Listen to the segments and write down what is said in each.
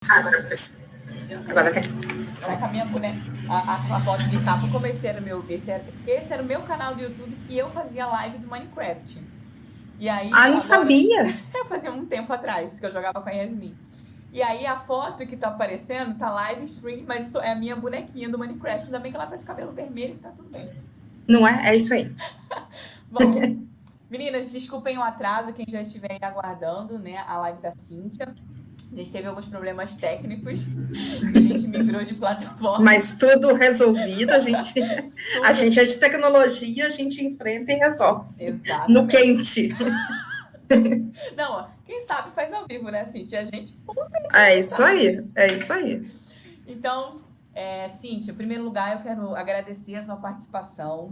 Agora você. Agora tem. Será que a minha boneca, a foto de capa, como esse era o meu canal do YouTube que eu fazia live do Minecraft. E aí, Não sabia. eu fazia um tempo atrás, que eu jogava com a Yasmin. E aí, a foto que tá aparecendo tá live stream, mas isso é a minha bonequinha do Minecraft. Ainda bem que ela tá de cabelo vermelho e tá tudo bem. Não é? É isso aí. Bom, meninas, desculpem o atraso, quem já estiver aí aguardando, né, a live da Cíntia. A gente teve alguns problemas técnicos, a gente migrou de plataforma. Mas tudo resolvido, a gente é de tecnologia, a gente enfrenta e resolve. Exatamente. No quente. Não, quem sabe faz ao vivo, né, Cíntia? A gente É isso aí, é isso aí. Então, Cíntia, em primeiro lugar, eu quero agradecer a sua participação.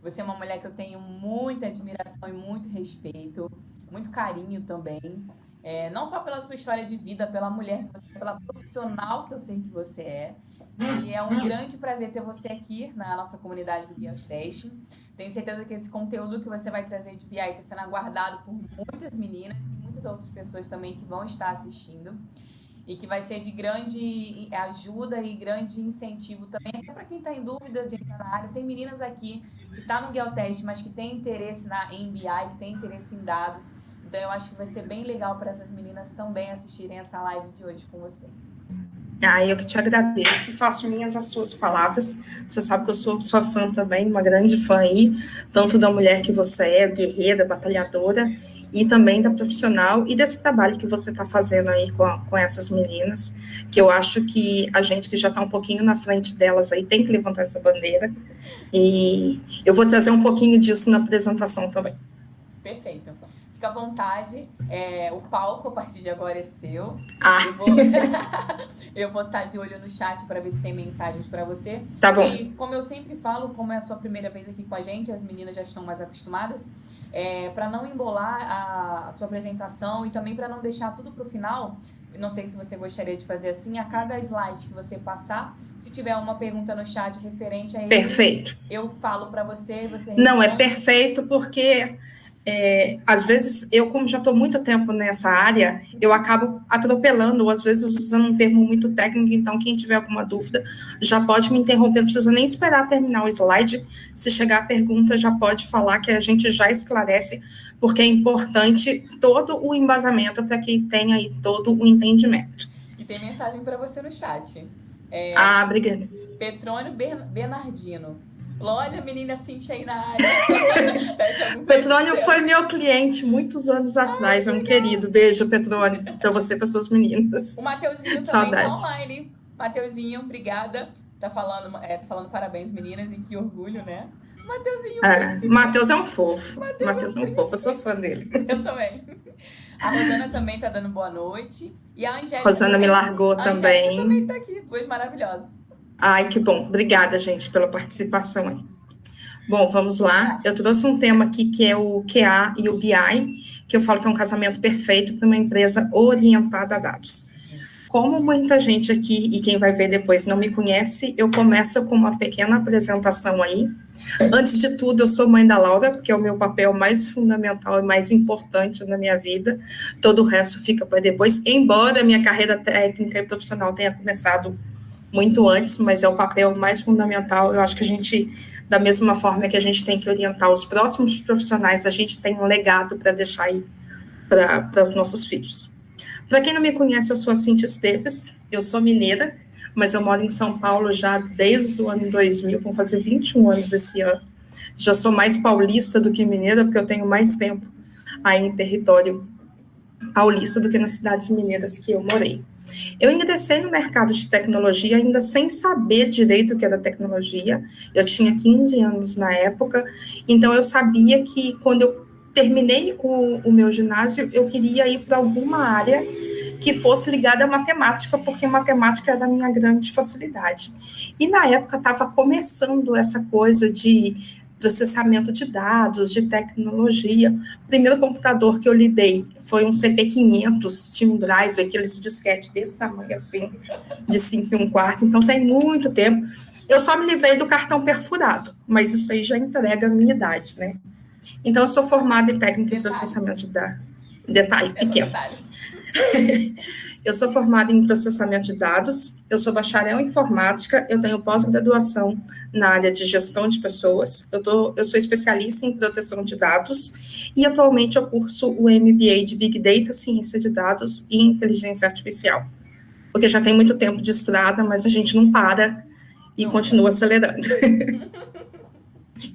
Você é uma mulher que eu tenho muita admiração e muito respeito, muito carinho também. Não só pela sua história de vida, pela mulher que você é, pela profissional que eu sei que você é. E é um grande prazer ter você aqui na nossa comunidade do Biotesting. Tenho certeza que esse conteúdo que você vai trazer de BI está sendo aguardado por muitas meninas e muitas outras pessoas também que vão estar assistindo. E que vai ser de grande ajuda e grande incentivo também, até para quem está em dúvida de entrar na área. Tem meninas aqui que estão no Geotest, mas que tem interesse em BI, que tem interesse em dados. Então, eu acho que vai ser bem legal para essas meninas também assistirem essa live de hoje com você. Eu que te agradeço, faço minhas as suas palavras. Você sabe que eu sou sua fã também, uma grande fã aí, tanto da mulher que você é, guerreira, batalhadora, e também da profissional e desse trabalho que você está fazendo aí com essas meninas, que eu acho que a gente que já está um pouquinho na frente delas aí tem que levantar essa bandeira, e eu vou trazer um pouquinho disso na apresentação também. Perfeito. Fica à vontade, o palco a partir de agora é seu. Eu vou estar de olho no chat para ver se tem mensagens para você. Tá bom. E como eu sempre falo, como é a sua primeira vez aqui com a gente, as meninas já estão mais acostumadas, para não embolar a sua apresentação e também para não deixar tudo para o final, não sei se você gostaria de fazer assim, a cada slide que você passar, se tiver uma pergunta no chat referente a ele, perfeito. Eu falo para você, você responde. Não, é perfeito porque... às vezes, eu como já estou muito tempo nessa área, eu acabo atropelando, ou às vezes usando um termo muito técnico, então quem tiver alguma dúvida já pode me interromper, não precisa nem esperar terminar o slide, se chegar a pergunta já pode falar que a gente já esclarece, porque é importante todo o embasamento para que tenha aí todo o entendimento. E tem mensagem para você no chat. Obrigada. Petrônio Bernardino. Olha a menina Cíntia aí na área. Petrônio foi meu cliente muitos anos atrás, é um querido. Beijo, Petrônio, para você e para suas meninas. O Mateuzinho também tá online. Mateuzinho, obrigada. Tá falando parabéns, meninas, e que orgulho, né? Matheus é um fofo. Matheus é um fofo, eu sou fã dele. Eu também. A Rosana também tá dando boa noite. E a Angélica. Rosana me largou também. A Angélica também tá aqui, duas maravilhosas. Ai, que bom. Obrigada, gente, pela participação aí. Bom, vamos lá. Eu trouxe um tema aqui que é o QA e o BI, que eu falo que é um casamento perfeito para uma empresa orientada a dados. Como muita gente aqui, e quem vai ver depois, não me conhece, eu começo com uma pequena apresentação aí. Antes de tudo, eu sou mãe da Laura, porque é o meu papel mais fundamental e mais importante na minha vida. Todo o resto fica para depois, embora a minha carreira técnica e profissional tenha começado muito antes, mas é o papel mais fundamental. Eu acho que a gente, da mesma forma que a gente tem que orientar os próximos profissionais, a gente tem um legado para deixar aí para os nossos filhos. Para quem não me conhece, eu sou a Cíntia Esteves, eu sou mineira, mas eu moro em São Paulo já desde o ano 2000, vão fazer 21 anos esse ano. Já sou mais paulista do que mineira, porque eu tenho mais tempo aí em território paulista do que nas cidades mineiras que eu morei. Eu ingressei no mercado de tecnologia ainda sem saber direito o que era tecnologia. Eu tinha 15 anos na época, então eu sabia que quando eu terminei o meu ginásio, eu queria ir para alguma área que fosse ligada à matemática, porque matemática era a minha grande facilidade. E na época estava começando essa coisa de processamento de dados, de tecnologia. O primeiro computador que eu lidei foi um CP500, tinha um drive, aqueles disquete desse tamanho assim, de 5 1/4, então tem muito tempo. Eu só me livrei do cartão perfurado, mas isso aí já entrega a minha idade, né? Então, eu sou formada em técnica e processamento de dados. Detalhe pequeno. Eu sou formada em processamento de dados, eu sou bacharel em informática, eu tenho pós-graduação na área de gestão de pessoas, eu sou especialista em proteção de dados e atualmente eu curso o MBA de Big Data, Ciência de Dados e Inteligência Artificial. Porque já tem muito tempo de estrada, mas a gente não para e continua acelerando.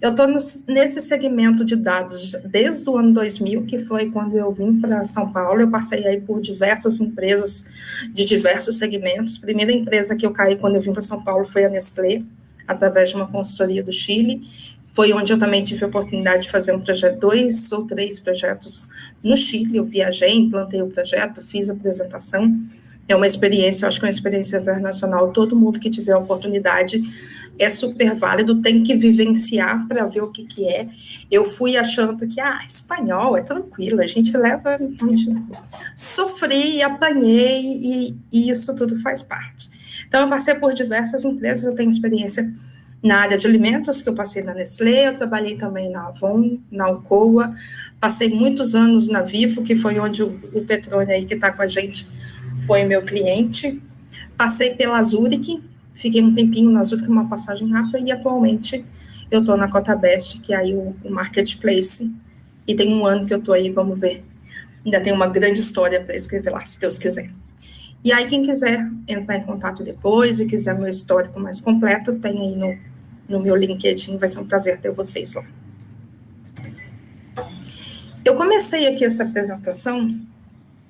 Eu estou nesse segmento de dados desde o ano 2000, que foi quando eu vim para São Paulo. Eu passei aí por diversas empresas de diversos segmentos. A primeira empresa que eu caí quando eu vim para São Paulo foi a Nestlé, através de uma consultoria do Chile. Foi onde eu também tive a oportunidade de fazer um projeto, 2 ou 3 projetos no Chile. Eu viajei, implantei o projeto, fiz a apresentação. É uma experiência, eu acho que é uma experiência internacional. Todo mundo que tiver a oportunidade é super válido, tem que vivenciar para ver o que é. Eu fui achando que, espanhol é tranquilo, a gente leva... Sofri, apanhei, e isso tudo faz parte. Então, eu passei por diversas empresas, eu tenho experiência na área de alimentos, que eu passei na Nestlé, eu trabalhei também na Avon, na Alcoa, passei muitos anos na Vivo, que foi onde o Petrone aí que está com a gente foi meu cliente. Passei pela Zurich, fiquei um tempinho na Zurich, uma passagem rápida, e atualmente eu estou na Cotabest, que é aí o marketplace, e tem um ano que eu estou aí, vamos ver. Ainda tem uma grande história para escrever lá, se Deus quiser. E aí, quem quiser entrar em contato depois e quiser meu histórico mais completo, tem aí no meu LinkedIn, vai ser um prazer ter vocês lá. Eu comecei aqui essa apresentação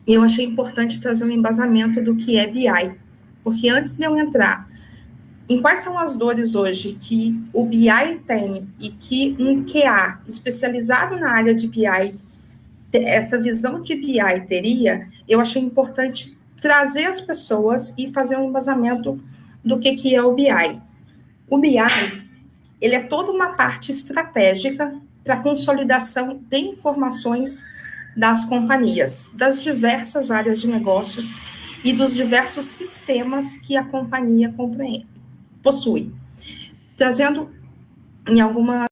e eu achei importante trazer um embasamento do que é BI, porque antes de eu entrar em quais são as dores hoje que o BI tem e que um QA especializado na área de BI, essa visão de BI teria, eu achei importante trazer as pessoas e fazer um embasamento do que é o BI. O BI, ele é toda uma parte estratégica para a consolidação de informações das companhias, das diversas áreas de negócios e dos diversos sistemas que a companhia possui. Trazendo em alguma...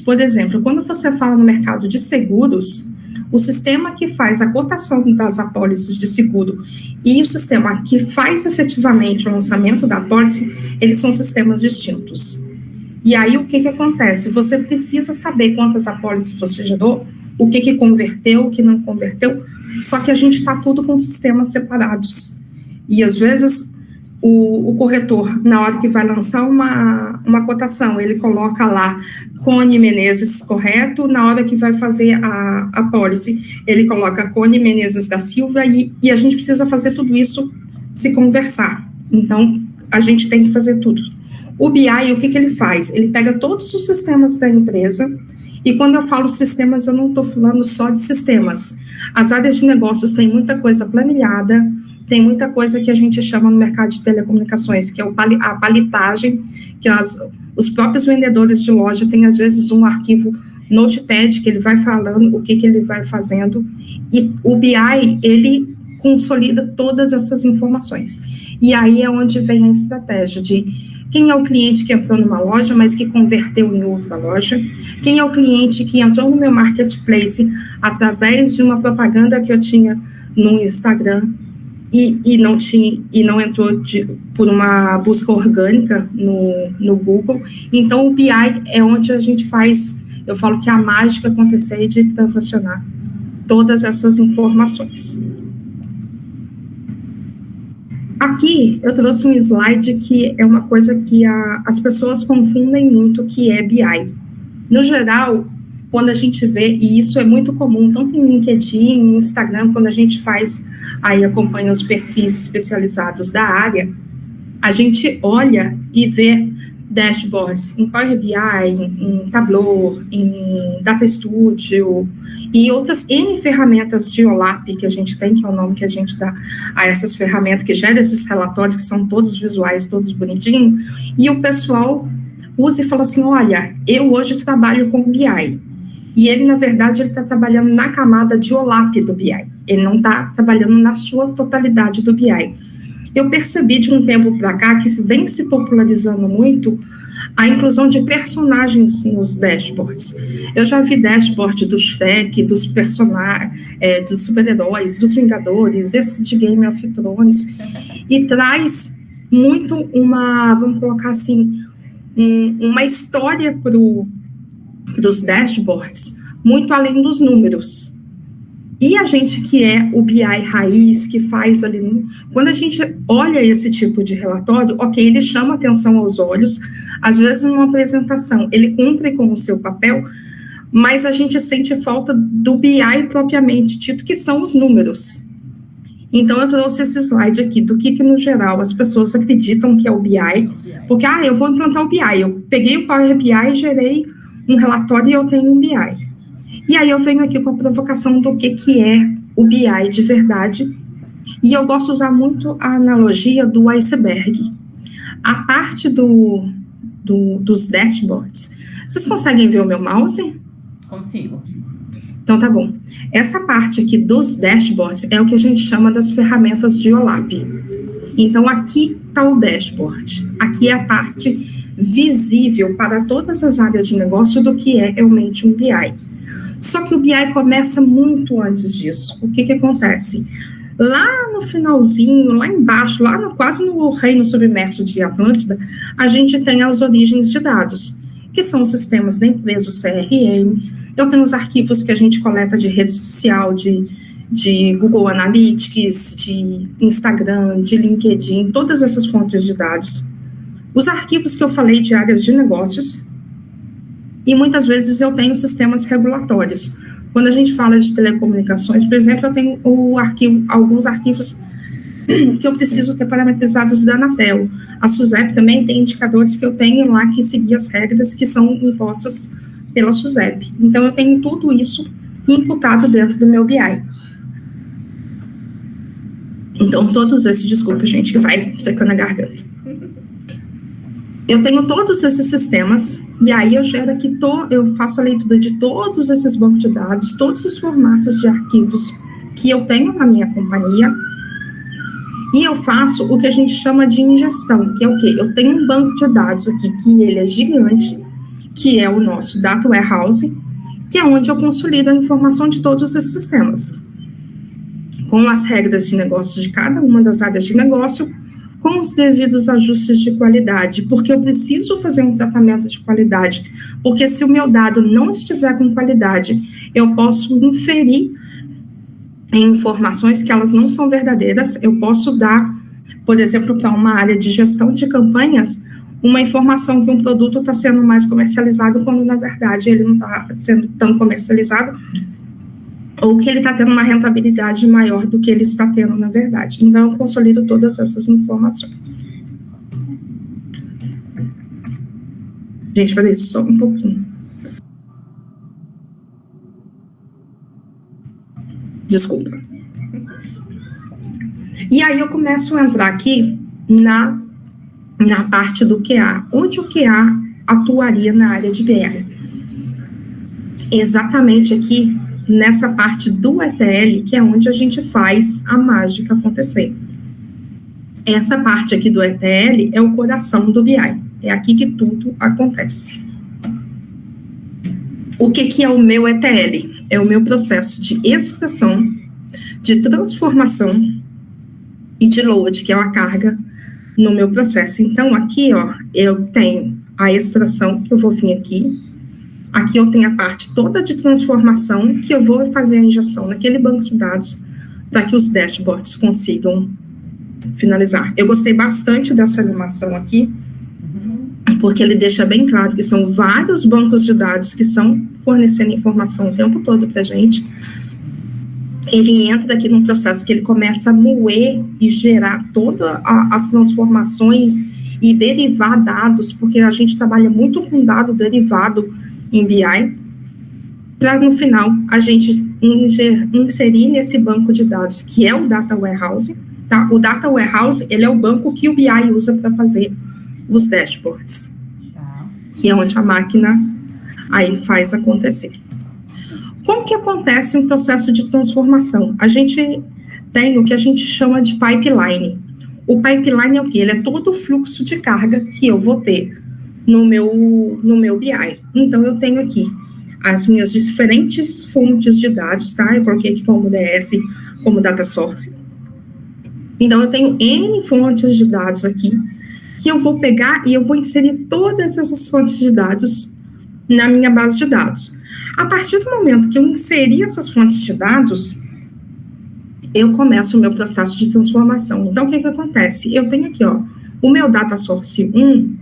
Por exemplo, quando você fala no mercado de seguros, o sistema que faz a cotação das apólices de seguro e o sistema que faz efetivamente o lançamento da apólice, eles são sistemas distintos. E aí, o que acontece? Você precisa saber quantas apólices você gerou, o que converteu, o que não converteu, só que a gente está tudo com sistemas separados. E, às vezes, o corretor, na hora que vai lançar uma cotação, ele coloca lá Cone Menezes, correto? Na hora que vai fazer a apólice, ele coloca Cone Menezes da Silva e a gente precisa fazer tudo isso se conversar. Então, a gente tem que fazer tudo. O BI, o que ele faz? Ele pega todos os sistemas da empresa, e quando eu falo sistemas, eu não estou falando só de sistemas. As áreas de negócios têm muita coisa planilhada, tem muita coisa que a gente chama no mercado de telecomunicações, que é a palitagem, que os próprios vendedores de loja têm, às vezes, um arquivo Notepad, que ele vai falando o que ele vai fazendo, e o BI, ele consolida todas essas informações. E aí é onde vem a estratégia de quem é o cliente que entrou numa loja, mas que converteu em outra loja, quem é o cliente que entrou no meu marketplace através de uma propaganda que eu tinha no Instagram, e não entrou por uma busca orgânica no Google. Então, o BI é onde a gente faz, eu falo que a mágica acontecer de transacionar todas essas informações. Aqui, eu trouxe um slide que é uma coisa que as pessoas confundem muito, que é BI. No geral, quando a gente vê, e isso é muito comum, tanto em LinkedIn, no Instagram, quando a gente faz, aí acompanha os perfis especializados da área, a gente olha e vê dashboards em Power BI, em Tableau, em Data Studio, e outras N ferramentas de OLAP que a gente tem, que é o nome que a gente dá a essas ferramentas que geram esses relatórios, que são todos visuais, todos bonitinhos, e o pessoal usa e fala assim, olha, eu hoje trabalho com BI. E ele, na verdade, ele está trabalhando na camada de OLAP do BI. Ele não está trabalhando na sua totalidade do BI. Eu percebi de um tempo para cá que vem se popularizando muito a inclusão de personagens nos dashboards. Eu já vi dashboard do Shrek, dos personagens, dos super-heróis, dos Vingadores, esse de Game of Thrones, e traz muito vamos colocar assim, uma história para os dashboards, muito além dos números. E a gente que é o BI raiz, que faz ali, quando a gente olha esse tipo de relatório, ok, ele chama atenção aos olhos, às vezes numa apresentação ele cumpre com o seu papel, mas a gente sente falta do BI propriamente dito, que são os números. Então eu trouxe esse slide aqui, do que no geral as pessoas acreditam que é o BI, porque, eu vou implantar o BI, eu peguei o Power BI, gerei um relatório e eu tenho um BI. E aí eu venho aqui com a provocação do que é o BI de verdade, e eu gosto de usar muito a analogia do iceberg. A parte dos dashboards, vocês conseguem ver o meu mouse? Consigo. Então tá bom. Essa parte aqui dos dashboards é o que a gente chama das ferramentas de OLAP. Então aqui está o dashboard, aqui é a parte visível para todas as áreas de negócio do que é realmente um BI. Só que o BI começa muito antes disso. O que acontece? Lá no finalzinho, lá embaixo, quase no reino submerso de Atlântida, a gente tem as origens de dados, que são os sistemas da empresa, o CRM. Eu tenho os arquivos que a gente coleta de rede social, de Google Analytics, de Instagram, de LinkedIn, todas essas fontes de dados. Os arquivos que eu falei de áreas de negócios, e muitas vezes eu tenho sistemas regulatórios. Quando a gente fala de telecomunicações, por exemplo, eu tenho alguns arquivos que eu preciso ter parametrizados da Anatel. A SUSEP também tem indicadores que eu tenho lá que seguir as regras que são impostas pela SUSEP. Então, eu tenho tudo isso imputado dentro do meu BI. Então, desculpa, gente, que vai secando a garganta. Eu tenho todos esses sistemas, e aí eu gero aqui, eu faço a leitura de todos esses bancos de dados, todos os formatos de arquivos que eu tenho na minha companhia, e eu faço o que a gente chama de ingestão, que é o quê? Eu tenho um banco de dados aqui, que ele é gigante, que é o nosso Data Warehouse, que é onde eu consolido a informação de todos esses sistemas, com as regras de negócio de cada uma das áreas de negócio, com os devidos ajustes de qualidade, porque eu preciso fazer um tratamento de qualidade, porque se o meu dado não estiver com qualidade, eu posso inferir informações que elas não são verdadeiras, eu posso dar, por exemplo, para uma área de gestão de campanhas, uma informação que um produto está sendo mais comercializado, quando, na verdade, ele não está sendo tão comercializado, ou que ele está tendo uma rentabilidade maior do que ele está tendo, na verdade. Então, eu consolido todas essas informações. Gente, peraí, só um pouquinho. Desculpa. E aí, eu começo a entrar aqui na parte do QA. Onde o QA atuaria na área de BR? Exatamente aqui, nessa parte do ETL, que é onde a gente faz a mágica acontecer. Essa parte aqui do ETL é o coração do BI. É aqui que tudo acontece. O que é o meu ETL? É o meu processo de extração, de transformação e de load, que é a carga no meu processo. Então, aqui, eu tenho a extração, que eu vou vir aqui. Aqui eu tenho a parte toda de transformação, que eu vou fazer a injeção naquele banco de dados para que os dashboards consigam finalizar. Eu gostei bastante dessa animação aqui, porque ele deixa bem claro que são vários bancos de dados que estão fornecendo informação o tempo todo para a gente. Ele entra aqui num processo que ele começa a moer e gerar todas as transformações e derivar dados, porque a gente trabalha muito com dado derivado em BI, para no final a gente inserir nesse banco de dados, que é o Data Warehouse, tá? O Data Warehouse, ele é o banco que o BI usa para fazer os dashboards, que é onde a máquina aí faz acontecer. Como que acontece um processo de transformação? A gente tem o que a gente chama de pipeline. O pipeline é o quê? Ele é todo o fluxo de carga que eu vou ter no meu BI. Então, eu tenho aqui as minhas diferentes fontes de dados, tá? Eu coloquei aqui como DS, como data source. Então, eu tenho N fontes de dados aqui, que eu vou pegar e eu vou inserir todas essas fontes de dados na minha base de dados. A partir do momento que eu inserir essas fontes de dados, eu começo o meu processo de transformação. Então, o que acontece? Eu tenho aqui, ó, o meu data source 1,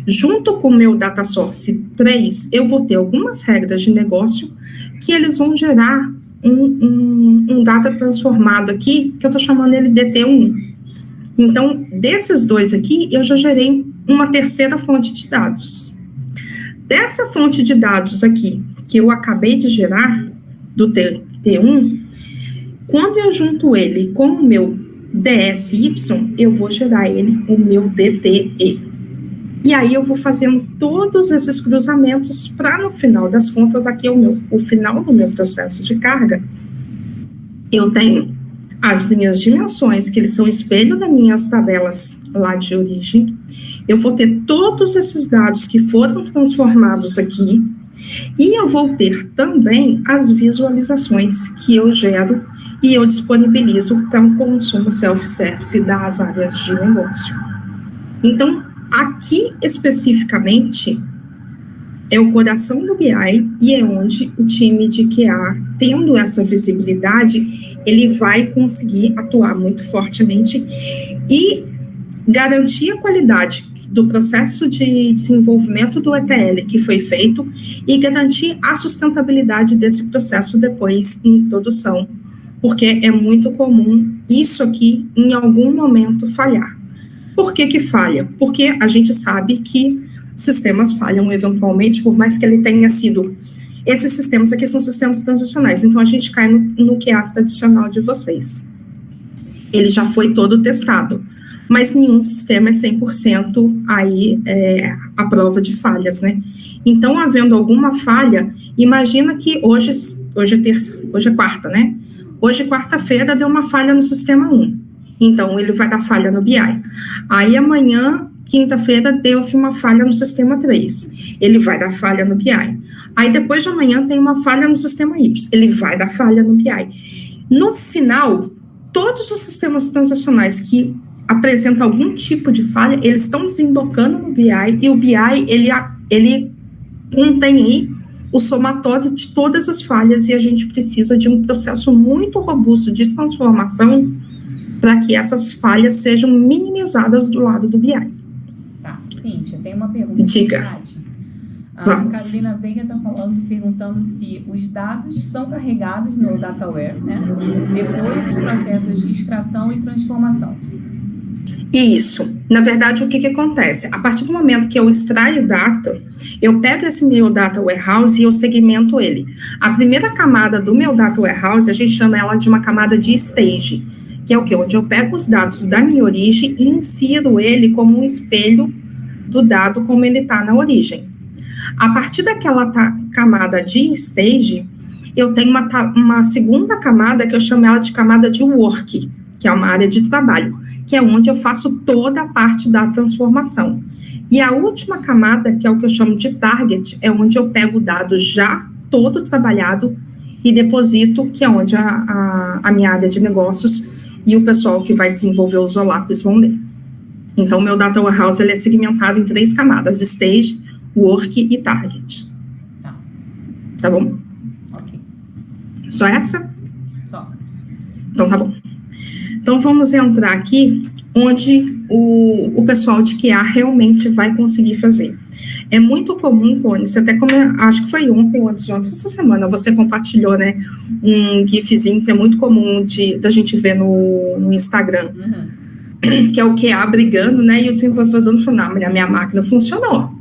junto com o meu data source 3, eu vou ter algumas regras de negócio que eles vão gerar um data transformado aqui, que eu estou chamando ele DT1. Então, desses dois aqui, eu já gerei uma terceira fonte de dados. Dessa fonte de dados aqui, que eu acabei de gerar, do DT1, quando eu junto ele com o meu DSY, eu vou gerar ele, o meu DTE. E aí eu vou fazendo todos esses cruzamentos para, no final das contas, aqui é o final do meu processo de carga, eu tenho as minhas dimensões, que eles são espelho das minhas tabelas lá de origem. Eu vou ter todos esses dados que foram transformados aqui, e eu vou ter também as visualizações que eu gero e eu disponibilizo para um consumo self-service das áreas de negócio. Então, aqui especificamente é o coração do BI e é onde o time de QA, tendo essa visibilidade, ele vai conseguir atuar muito fortemente e garantir a qualidade do processo de desenvolvimento do ETL que foi feito e garantir a sustentabilidade desse processo depois em produção, porque é muito comum isso aqui em algum momento falhar. Por que falha? Porque a gente sabe que sistemas falham eventualmente, por mais que ele tenha sido... Esses sistemas aqui são sistemas transicionais, então a gente cai no QA tradicional de vocês. Ele já foi todo testado, mas nenhum sistema é 100% aí a prova de falhas, né? Então, havendo alguma falha, imagina que hoje é quarta, né? Hoje, quarta-feira, deu uma falha no sistema 1. Então, ele vai dar falha no BI. Aí, amanhã, quinta-feira, deu uma falha no sistema 3. Ele vai dar falha no BI. Aí, depois de amanhã, tem uma falha no sistema Y. Ele vai dar falha no BI. No final, todos os sistemas transacionais que apresentam algum tipo de falha, eles estão desembocando no BI, e o BI, ele contém aí o somatório de todas as falhas, e a gente precisa de um processo muito robusto de transformação para que essas falhas sejam minimizadas do lado do BI. Tá, Cíntia, tem uma pergunta. Diga. A Carolina Veiga está perguntando se os dados são carregados no DataWare, né? Depois dos processos de extração e transformação. Isso. Na verdade, o que acontece? A partir do momento que eu extraio data, eu pego esse meu data warehouse e eu segmento ele. A primeira camada do meu data warehouse, a gente chama ela de uma camada de stage, que é o quê? Onde eu pego os dados da minha origem e insiro ele como um espelho do dado como ele está na origem. A partir daquela camada de stage, eu tenho uma segunda camada que eu chamo ela de camada de work, que é uma área de trabalho, que é onde eu faço toda a parte da transformação. E a última camada, que é o que eu chamo de target, é onde eu pego o dado já todo trabalhado e deposito, que é onde a minha área de negócios e o pessoal que vai desenvolver os OLAPs vão ler. Então, o meu Data Warehouse ele é segmentado em 3 camadas: Stage, Work e Target. Tá bom? Ok. Só essa? Só. Então, tá bom. Então, vamos entrar aqui onde o pessoal de QA realmente vai conseguir fazer. É muito comum, Cone, você até acho que foi ontem ou antes de ontem, essa semana, você compartilhou, né, um gifzinho que é muito comum da gente ver no Instagram, que é o QA brigando, né, e o desenvolvedor falando, não, a minha máquina funcionou.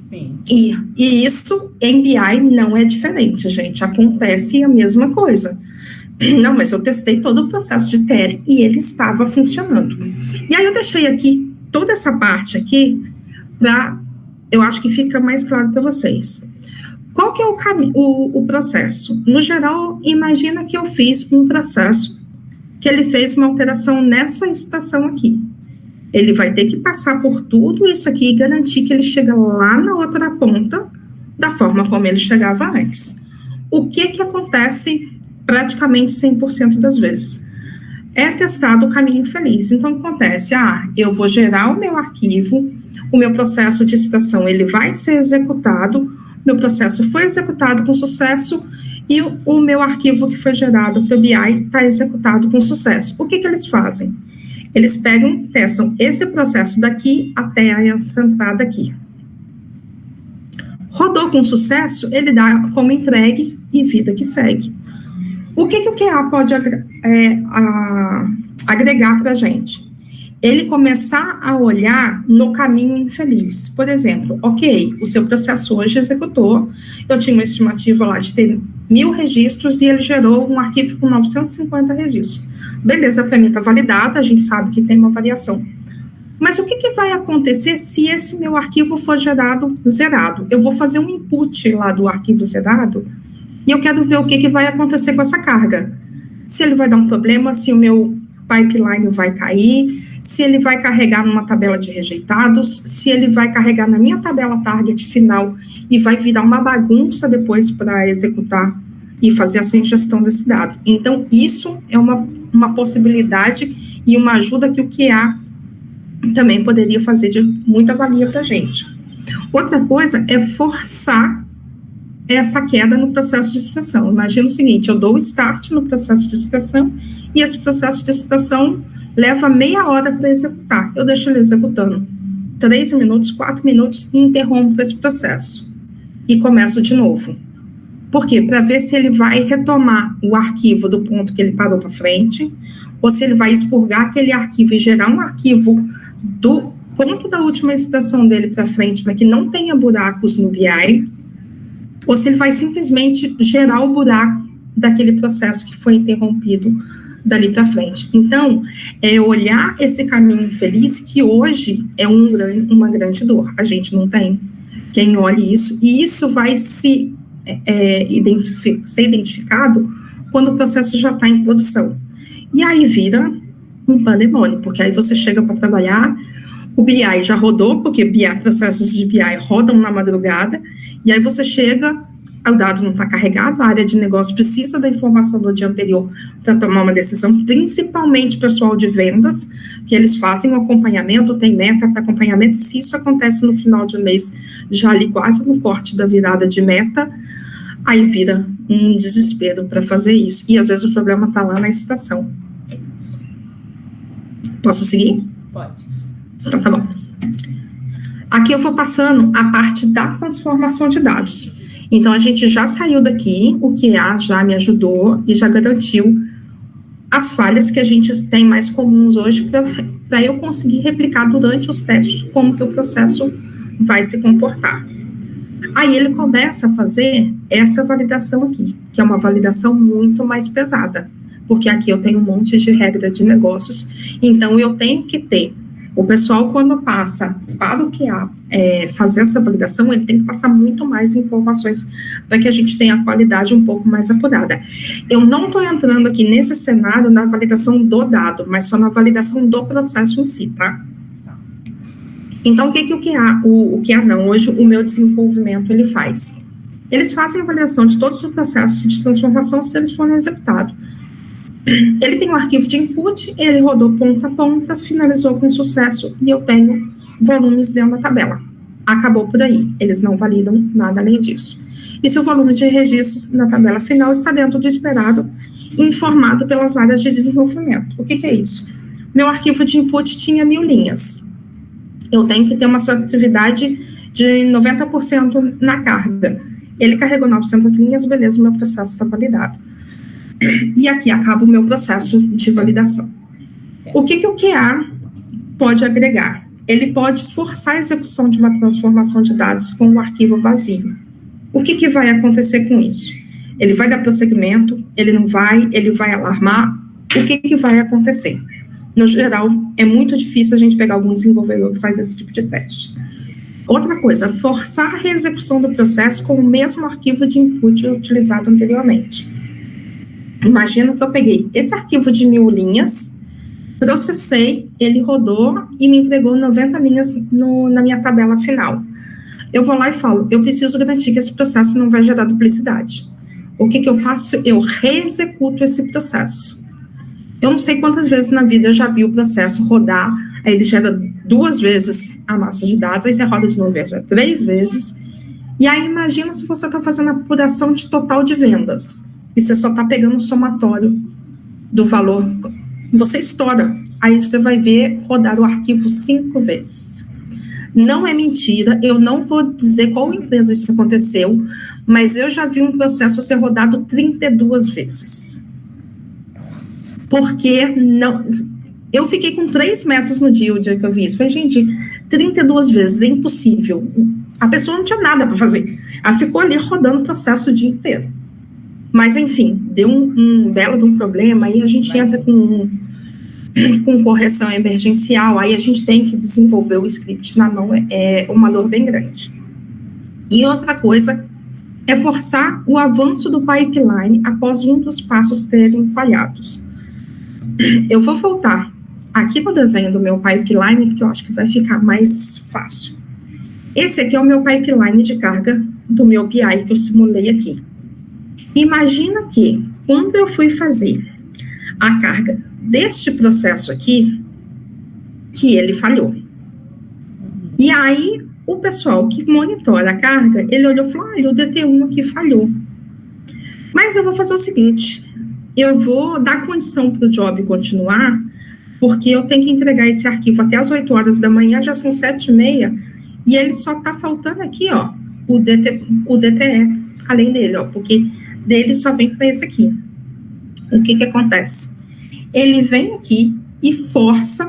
Sim. E isso em BI não é diferente, gente, acontece a mesma coisa. Não, mas eu testei todo o processo de TL e ele estava funcionando. E aí eu deixei aqui toda essa parte aqui eu acho que fica mais claro para vocês. Qual que é o processo? No geral, imagina que eu fiz um processo que ele fez uma alteração nessa estação aqui. Ele vai ter que passar por tudo isso aqui e garantir que ele chega lá na outra ponta da forma como ele chegava antes. O que acontece praticamente 100% das vezes? É testado o caminho feliz. Então, acontece, eu vou gerar o meu arquivo, o meu processo de citação, ele vai ser executado, meu processo foi executado com sucesso e o meu arquivo que foi gerado para o BI está executado com sucesso. O que eles fazem? Eles pegam, testam esse processo daqui até essa entrada aqui. Rodou com sucesso, ele dá como entregue e vida que segue. O que o QA pode agregar para a gente? Ele começar a olhar no caminho infeliz. Por exemplo, ok, o seu processo hoje executou, eu tinha uma estimativa lá de ter 1.000 registros e ele gerou um arquivo com 950 registros. Beleza, para mim está validado, a gente sabe que tem uma variação. Mas o que vai acontecer se esse meu arquivo for gerado zerado? Eu vou fazer um input lá do arquivo zerado e eu quero ver o que vai acontecer com essa carga. Se ele vai dar um problema, se o meu pipeline vai cair, se ele vai carregar numa tabela de rejeitados, se ele vai carregar na minha tabela target final e vai virar uma bagunça depois para executar e fazer essa ingestão desse dado. Então, isso é uma possibilidade e uma ajuda que o QA também poderia fazer de muita valia para a gente. Outra coisa é forçar essa queda no processo de citação. Imagina o seguinte, eu dou o start no processo de citação e esse processo de citação leva meia hora para executar. Eu deixo ele executando 3 minutos, 4 minutos e interrompo esse processo. E começo de novo. Por quê? Para ver se ele vai retomar o arquivo do ponto que ele parou para frente, ou se ele vai expurgar aquele arquivo e gerar um arquivo do ponto da última citação dele para frente, para que não tenha buracos no BI, ou se ele vai simplesmente gerar o buraco daquele processo que foi interrompido dali para frente. Então, é olhar esse caminho infeliz que hoje é uma grande dor. A gente não tem quem olhe isso, e isso vai ser identificado quando o processo já está em produção. E aí vira um pandemônio, porque aí você chega para trabalhar, o BI já rodou, porque processos de BI rodam na madrugada, e aí você chega, o dado não está carregado, a área de negócio precisa da informação do dia anterior para tomar uma decisão, principalmente pessoal de vendas, que eles fazem o acompanhamento, tem meta para acompanhamento, e se isso acontece no final de mês, já ali quase no corte da virada de meta, aí vira um desespero para fazer isso, e às vezes o problema está lá na estação. Posso seguir? Pode. Então, tá bom. Aqui eu vou passando a parte da transformação de dados. Então, a gente já saiu daqui, o QA já me ajudou e já garantiu as falhas que a gente tem mais comuns hoje para eu conseguir replicar durante os testes como que o processo vai se comportar. Aí ele começa a fazer essa validação aqui, que é uma validação muito mais pesada, porque aqui eu tenho um monte de regra de negócios, então eu tenho que ter, o pessoal quando passa para o QA fazer essa validação, ele tem que passar muito mais informações para que a gente tenha a qualidade um pouco mais apurada. Eu não estou entrando aqui nesse cenário na validação do dado, mas só na validação do processo em si, tá? Então, o que o QA não, hoje o meu desenvolvimento ele faz? Eles fazem a avaliação de todos os processos de transformação se eles forem executados. Ele tem um arquivo de input, ele rodou ponta a ponta, finalizou com sucesso e eu tenho volumes dentro da tabela. Acabou por aí, eles não validam nada além disso. E se o volume de registros na tabela final está dentro do esperado, informado pelas áreas de desenvolvimento. O que é isso? Meu arquivo de input tinha 1.000 linhas. Eu tenho que ter uma seletividade de 90% na carga. Ele carregou 900 linhas, beleza, meu processo está validado. E aqui acaba o meu processo de validação. Certo. O que o QA pode agregar? Ele pode forçar a execução de uma transformação de dados com um arquivo vazio. O que vai acontecer com isso? Ele vai dar prosseguimento, ele não vai, ele vai alarmar. O que vai acontecer? No geral, é muito difícil a gente pegar algum desenvolvedor que faz esse tipo de teste. Outra coisa, forçar a reexecução do processo com o mesmo arquivo de input utilizado anteriormente. Imagina que eu peguei esse arquivo de 1.000 linhas processei, ele rodou e me entregou 90 linhas na minha tabela final. Eu vou lá e falo, eu preciso garantir que esse processo não vai gerar duplicidade. O que eu faço? Eu reexecuto esse processo. Eu não sei quantas vezes na vida eu já vi o processo rodar, aí ele gera 2 vezes a massa de dados, aí você roda de novo, já 3 vezes, e aí imagina se você está fazendo a apuração de total de vendas, e você só está pegando o somatório do valor, você estoura, aí você vai ver rodar o arquivo 5 vezes. Não é mentira, eu não vou dizer qual empresa isso aconteceu, mas eu já vi um processo ser rodado 32 vezes. Porque não, eu fiquei com 3 metros no dia, o dia que eu vi isso. Falei, gente, 32 vezes, é impossível. A pessoa não tinha nada para fazer. Ela ficou ali rodando o processo o dia inteiro. Mas, enfim, deu um belo de um problema, aí a gente entra com correção emergencial, aí a gente tem que desenvolver o script na mão, é uma dor bem grande. E outra coisa é forçar o avanço do pipeline após um dos passos terem falhados. Eu vou voltar aqui no desenho do meu pipeline, porque eu acho que vai ficar mais fácil. Esse aqui é o meu pipeline de carga do meu BI que eu simulei aqui. Imagina que, quando eu fui fazer a carga deste processo aqui, que ele falhou. E aí, o pessoal que monitora a carga, ele olhou e falou, o DT1 aqui falhou. Mas eu vou fazer o seguinte, eu vou dar condição para o job continuar, porque eu tenho que entregar esse arquivo até as 8 horas da manhã, já são 7h30, e ele só está faltando aqui, ó, o DTE, além dele, ó, porque dele só vem para esse aqui. O que acontece? Ele vem aqui e força,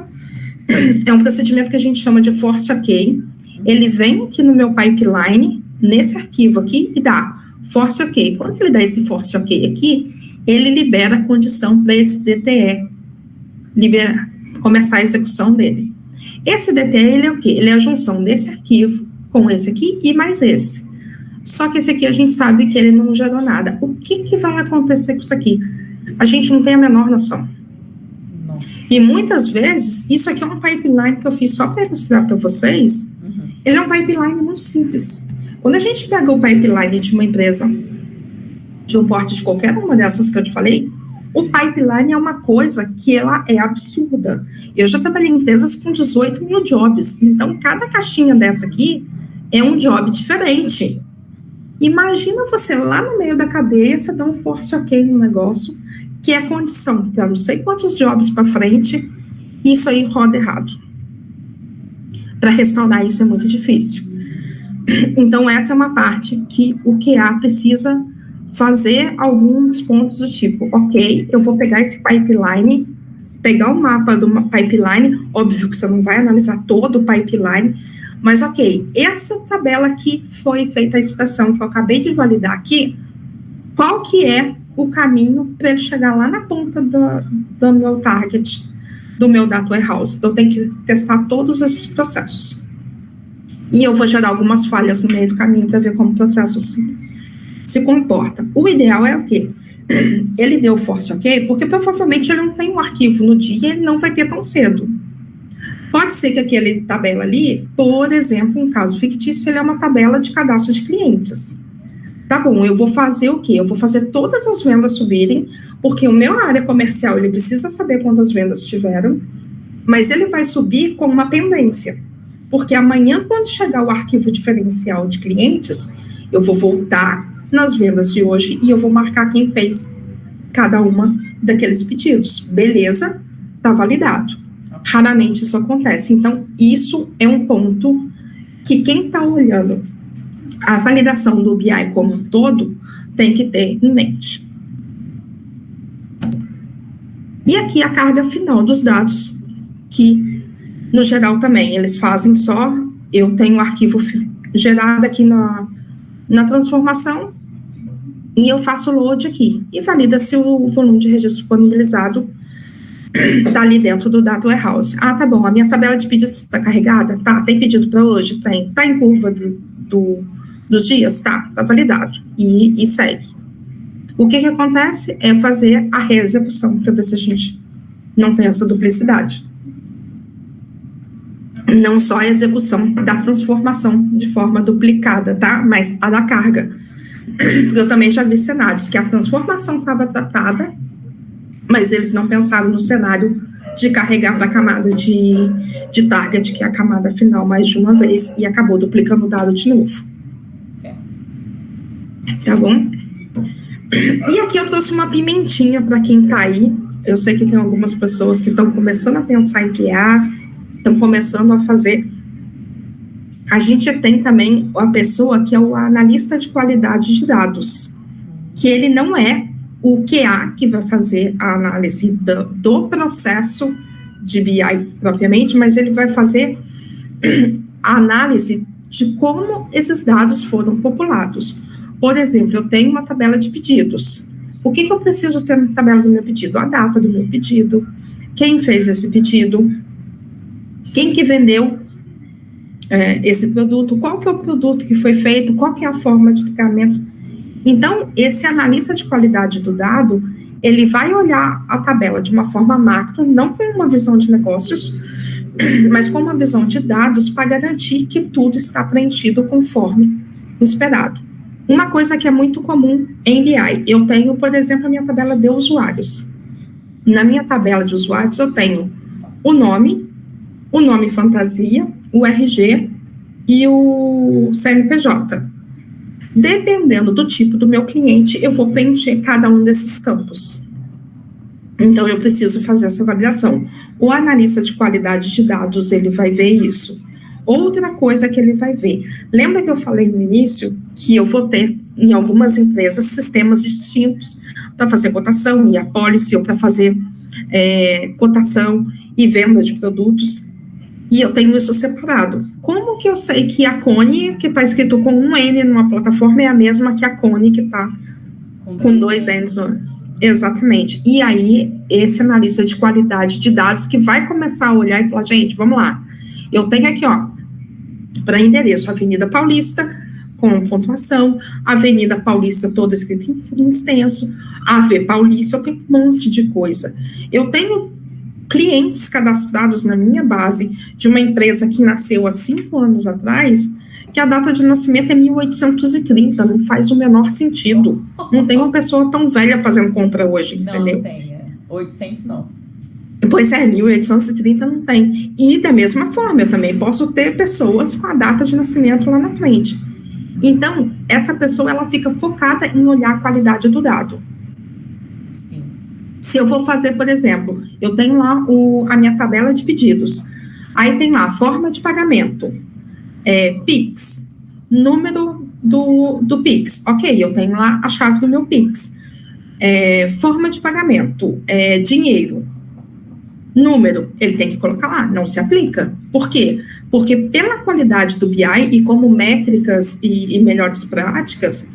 é um procedimento que a gente chama de force OK, ele vem aqui no meu pipeline, nesse arquivo aqui, e dá force OK. Quando ele dá esse force OK aqui, ele libera a condição para esse DTE começar a execução dele. Esse DTE, ele é o quê? Ele é a junção desse arquivo com esse aqui e mais esse. Só que esse aqui a gente sabe que ele não gerou nada. O que vai acontecer com isso aqui? A gente não tem a menor noção. Nossa. E muitas vezes, isso aqui é um pipeline que eu fiz só para ilustrar para vocês. Ele é um pipeline muito simples. Quando a gente pega o pipeline de uma empresa, de um porte de qualquer uma dessas que eu te falei, o pipeline é uma coisa que ela é absurda. Eu já trabalhei em empresas com 18 mil jobs, então cada caixinha dessa aqui é um job diferente. Imagina você lá no meio da cadeia, você dá um force OK no negócio, que é a condição para não sei quantos jobs para frente, e isso aí roda errado. Para restaurar isso é muito difícil. Então essa é uma parte que o QA precisa fazer alguns pontos do tipo, ok, eu vou pegar esse pipeline, pegar o mapa do pipeline, óbvio que você não vai analisar todo o pipeline, mas ok, essa tabela aqui foi feita a estação que eu acabei de validar aqui, qual que é o caminho para ele chegar lá na ponta do meu target, do meu data warehouse? Eu tenho que testar todos esses processos. E eu vou gerar algumas falhas no meio do caminho para ver como o processo se comporta. O ideal é o quê? Ele deu force OK, porque provavelmente ele não tem um arquivo no dia e ele não vai ter tão cedo. Pode ser que aquele tabela ali, por exemplo, um caso fictício, ele é uma tabela de cadastro de clientes. Tá bom, eu vou fazer o quê? Eu vou fazer todas as vendas subirem, porque o meu área comercial, ele precisa saber quantas vendas tiveram, mas ele vai subir com uma pendência. Porque amanhã, quando chegar o arquivo diferencial de clientes, eu vou voltar nas vendas de hoje e eu vou marcar quem fez cada uma daqueles pedidos. Beleza, tá validado. Raramente isso acontece. Então, isso é um ponto que quem está olhando a validação do BI como um todo tem que ter em mente. E aqui a carga final dos dados, que no geral também eles fazem só, eu tenho o arquivo gerado aqui na transformação, e eu faço o load aqui, e valida se o volume de registro disponibilizado está ali dentro do data warehouse. Ah, tá bom, a minha tabela de pedidos está carregada? Tá, tem pedido para hoje? Tem. Tá em curva dos dias? Tá validado. E segue. O que acontece é fazer a reexecução, para ver se a gente não tem essa duplicidade. Não só a execução da transformação de forma duplicada, tá? Mas a da carga. Eu também já vi cenários que a transformação estava tratada, mas eles não pensaram no cenário de carregar para a camada de target, que é a camada final, mais de uma vez, e acabou duplicando o dado de novo. Certo. Tá bom? E aqui eu trouxe uma pimentinha para quem está aí. Eu sei que tem algumas pessoas que estão começando a pensar em QA, estão começando a fazer. A gente tem também a pessoa que é o analista de qualidade de dados, que ele não é o QA que vai fazer a análise do processo de BI propriamente, mas ele vai fazer a análise de como esses dados foram populados. Por exemplo, eu tenho uma tabela de pedidos. O que eu preciso ter na tabela do meu pedido? A data do meu pedido, quem fez esse pedido, quem que vendeu esse produto, qual que é o produto que foi feito, qual que é a forma de pagamento. Então, esse analista de qualidade do dado, ele vai olhar a tabela de uma forma macro, não com uma visão de negócios, mas com uma visão de dados para garantir que tudo está preenchido conforme o esperado. Uma coisa que é muito comum em BI, eu tenho, por exemplo, a minha tabela de usuários. Na minha tabela de usuários, eu tenho o nome fantasia, o RG e o CNPJ. Dependendo do tipo do meu cliente, eu vou preencher cada um desses campos. Então, eu preciso fazer essa validação. O analista de qualidade de dados, ele vai ver isso. Outra coisa que ele vai ver. Lembra que eu falei no início que eu vou ter, em algumas empresas, sistemas distintos para fazer cotação e a policy, ou para fazer cotação e venda de produtos. E eu tenho isso separado. Como que eu sei que a Cone, que está escrito com um N numa plataforma, é a mesma que a Cone que está com dois N's? Exatamente. E aí, esse analista de qualidade de dados que vai começar a olhar e falar, gente, vamos lá. Eu tenho aqui, para endereço, Avenida Paulista, com pontuação, Avenida Paulista toda escrita em extenso, AV Paulista, eu tenho um monte de coisa. Eu tenho clientes cadastrados na minha base de uma empresa que nasceu há 5 anos atrás, que a data de nascimento é 1830, não faz o menor sentido. Não tem uma pessoa tão velha fazendo compra hoje, entendeu? Não tem, 800 não. Pois 1830 não tem. E da mesma forma, eu também posso ter pessoas com a data de nascimento lá na frente. Então, essa pessoa, ela fica focada em olhar a qualidade do dado. Se eu vou fazer, por exemplo, eu tenho lá a minha tabela de pedidos, aí tem lá forma de pagamento, Pix, número do Pix, ok, eu tenho lá a chave do meu Pix, forma de pagamento, dinheiro, número, ele tem que colocar lá, não se aplica. Por quê? Porque pela qualidade do BI e como métricas e melhores práticas,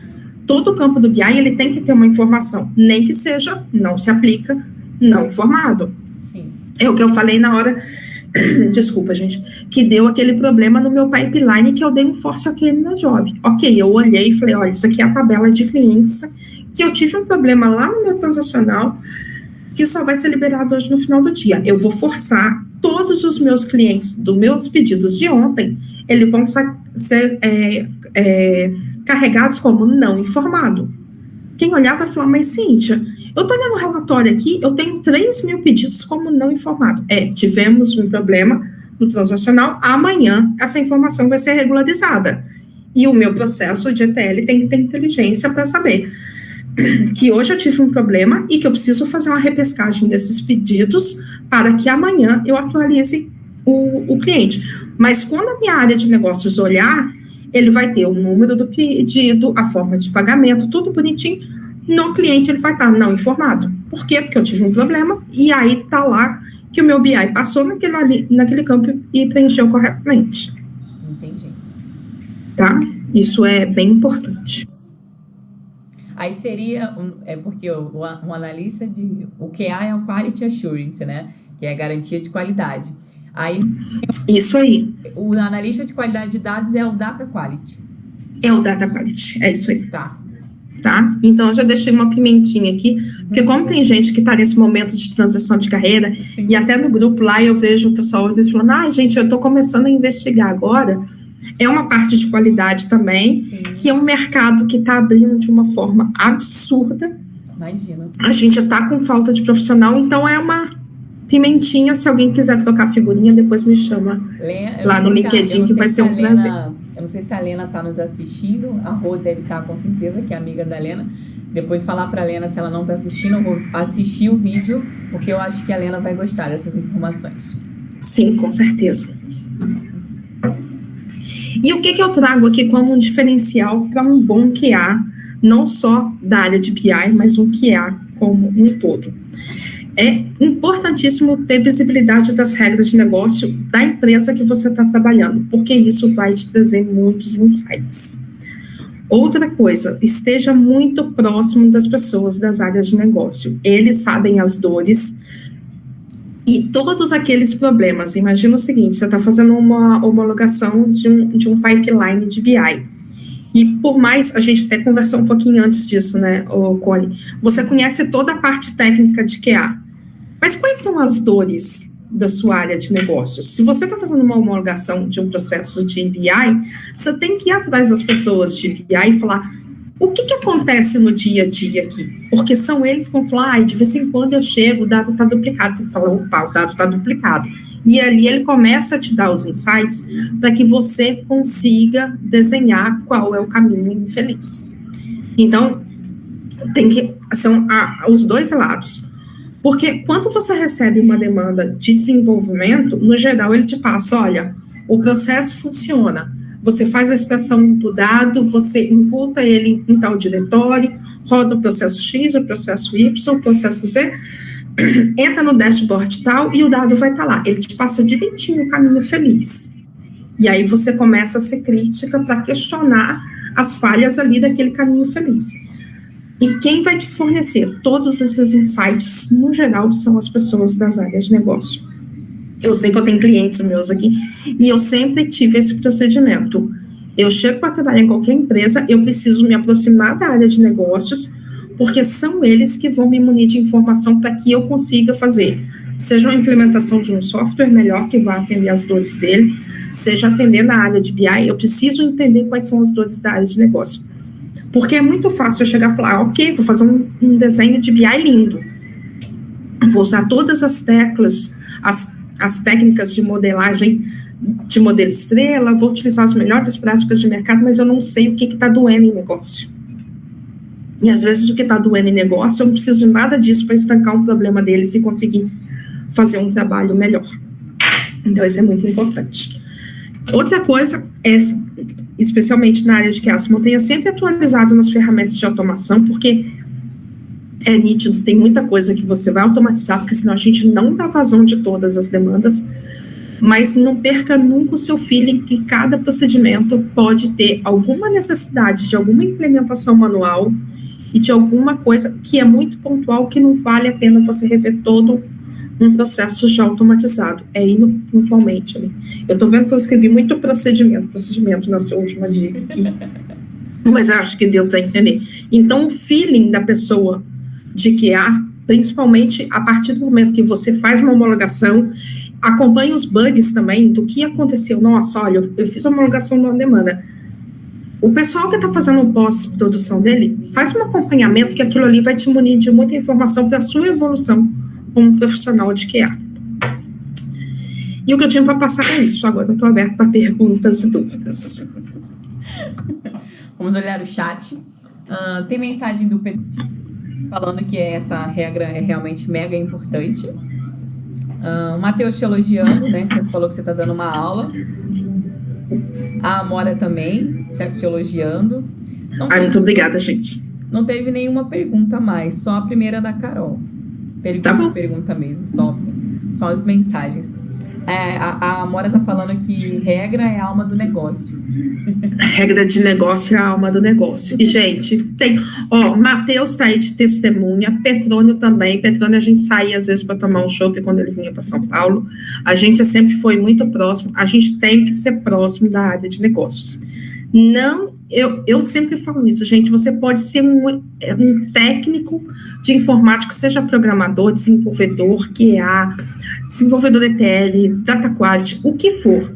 todo o campo do BI, ele tem que ter uma informação, nem que seja, não se aplica, não informado. Sim. É o que eu falei na hora, desculpa, gente, que deu aquele problema no meu pipeline, que eu dei um force ok no meu job. Ok, eu olhei e falei, olha, isso aqui é a tabela de clientes, que eu tive um problema lá no meu transacional, que só vai ser liberado hoje no final do dia. Eu vou forçar todos os meus clientes dos meus pedidos de ontem, eles vão ser carregados como não informado. Quem olhar vai falar, mas Cíntia, eu estou olhando o relatório aqui, eu tenho 3.000 pedidos como não informado. Tivemos um problema no transacional, amanhã essa informação vai ser regularizada. E o meu processo de ETL tem que ter inteligência para saber que hoje eu tive um problema e que eu preciso fazer uma repescagem desses pedidos para que amanhã eu atualize o cliente. Mas quando a minha área de negócios olhar, ele vai ter o número do pedido, a forma de pagamento, tudo bonitinho. No cliente, ele vai estar não informado. Por quê? Porque eu tive um problema e aí está lá que o meu BI passou naquele campo e preencheu corretamente. Entendi. Tá? Isso é bem importante. Aí seria, porque um analista o QA é o Quality Assurance, né? Que é a garantia de qualidade. Aí, isso aí. O analista de qualidade de dados é o Data Quality. É o Data Quality, é isso aí. Tá. tá? Então, eu já deixei uma pimentinha aqui, porque como tem gente que está nesse momento de transição de carreira, Sim. e até no grupo lá eu vejo o pessoal às vezes falando, gente, eu estou começando a investigar agora, é uma parte de qualidade também, Sim. que é um mercado que está abrindo de uma forma absurda. Imagina. A gente está com falta de profissional, então é uma pimentinha, se alguém quiser trocar figurinha, depois me chama lá no LinkedIn, que vai ser um prazer. Eu não sei se a Lena está nos assistindo, a Rô deve estar com certeza, que é amiga da Lena. Depois falar para a Lena se ela não está assistindo, eu vou assistir o vídeo, porque eu acho que a Lena vai gostar dessas informações. Sim, com certeza. E o que eu trago aqui como um diferencial para um bom QA, não só da área de BI, mas um QA como um todo? É importantíssimo ter visibilidade das regras de negócio da empresa que você está trabalhando, porque isso vai te trazer muitos insights. Outra coisa, esteja muito próximo das pessoas das áreas de negócio. Eles sabem as dores e todos aqueles problemas. Imagina o seguinte, você está fazendo uma homologação de um pipeline de BI. E por mais, a gente até conversou um pouquinho antes disso, né, Cone? Você conhece toda a parte técnica de QA. Mas quais são as dores da sua área de negócios? Se você está fazendo uma homologação de um processo de BI, você tem que ir atrás das pessoas de BI e falar o que acontece no dia a dia aqui? Porque são eles que vão falar, de vez em quando eu chego, o dado está duplicado. Você fala, opa, o dado está duplicado. E ali ele começa a te dar os insights para que você consiga desenhar qual é o caminho feliz. Então, são os dois lados. Porque quando você recebe uma demanda de desenvolvimento, no geral ele te passa, olha, o processo funciona, você faz a extração do dado, você imputa ele em tal diretório, roda o processo X, o processo Y, o processo Z, entra no dashboard tal e o dado vai estar lá. Ele te passa direitinho o caminho feliz. E aí você começa a ser crítica para questionar as falhas ali daquele caminho feliz. E quem vai te fornecer todos esses insights, no geral, são as pessoas das áreas de negócio. Eu sei que eu tenho clientes meus aqui, e eu sempre tive esse procedimento. Eu chego para trabalhar em qualquer empresa, eu preciso me aproximar da área de negócios, porque são eles que vão me munir de informação para que eu consiga fazer, seja uma implementação de um software melhor, que vai atender as dores dele, seja atender na área de BI, eu preciso entender quais são as dores da área de negócio. Porque é muito fácil eu chegar e falar, ok, vou fazer um desenho de BI lindo. Vou usar todas as teclas, as técnicas de modelagem de modelo estrela, vou utilizar as melhores práticas de mercado, mas eu não sei o que está doendo em negócio. E às vezes o que está doendo em negócio, eu não preciso de nada disso para estancar um problema deles e conseguir fazer um trabalho melhor. Então isso é muito importante. Outra coisa é, especialmente na área de QA, se mantenha sempre atualizado nas ferramentas de automação, porque é nítido, tem muita coisa que você vai automatizar, porque senão a gente não dá vazão de todas as demandas, mas não perca nunca o seu feeling que cada procedimento pode ter alguma necessidade de alguma implementação manual e de alguma coisa que é muito pontual, que não vale a pena você rever todo um processo já automatizado, é indo pontualmente ali. Eu estou vendo que eu escrevi muito procedimento nessa última dica aqui, mas eu acho que deu para entender. Então, o feeling da pessoa de QA, principalmente a partir do momento que você faz uma homologação, acompanhe os bugs também do que aconteceu. Nossa, olha, eu fiz a homologação numa demanda. O pessoal que está fazendo o pós-produção dele, faz um acompanhamento que aquilo ali vai te munir de muita informação para a sua evolução como profissional de QA. E o que eu tinha para passar é isso. Agora eu estou aberto para perguntas e dúvidas. Vamos olhar o chat. Tem mensagem do Pedro falando que essa regra é realmente mega importante. O Matheus te elogiando, né? Você falou que você está dando uma aula. A Amora também, te elogiando. Muito obrigada, gente. Não teve nenhuma pergunta mais, só a primeira da Carol. Pergunta mesmo, só as mensagens. A Amora tá falando que regra é a alma do negócio. A regra de negócio é a alma do negócio. E, gente, tem... Matheus tá aí de testemunha, Petrônio também. Petrônio a gente saía às vezes para tomar um chopp quando ele vinha para São Paulo. A gente sempre foi muito próximo. A gente tem que ser próximo da área de negócios. Não eu sempre falo isso, gente, você pode ser um técnico de informática, seja programador, desenvolvedor, QA, desenvolvedor ETL, data quality, o que for.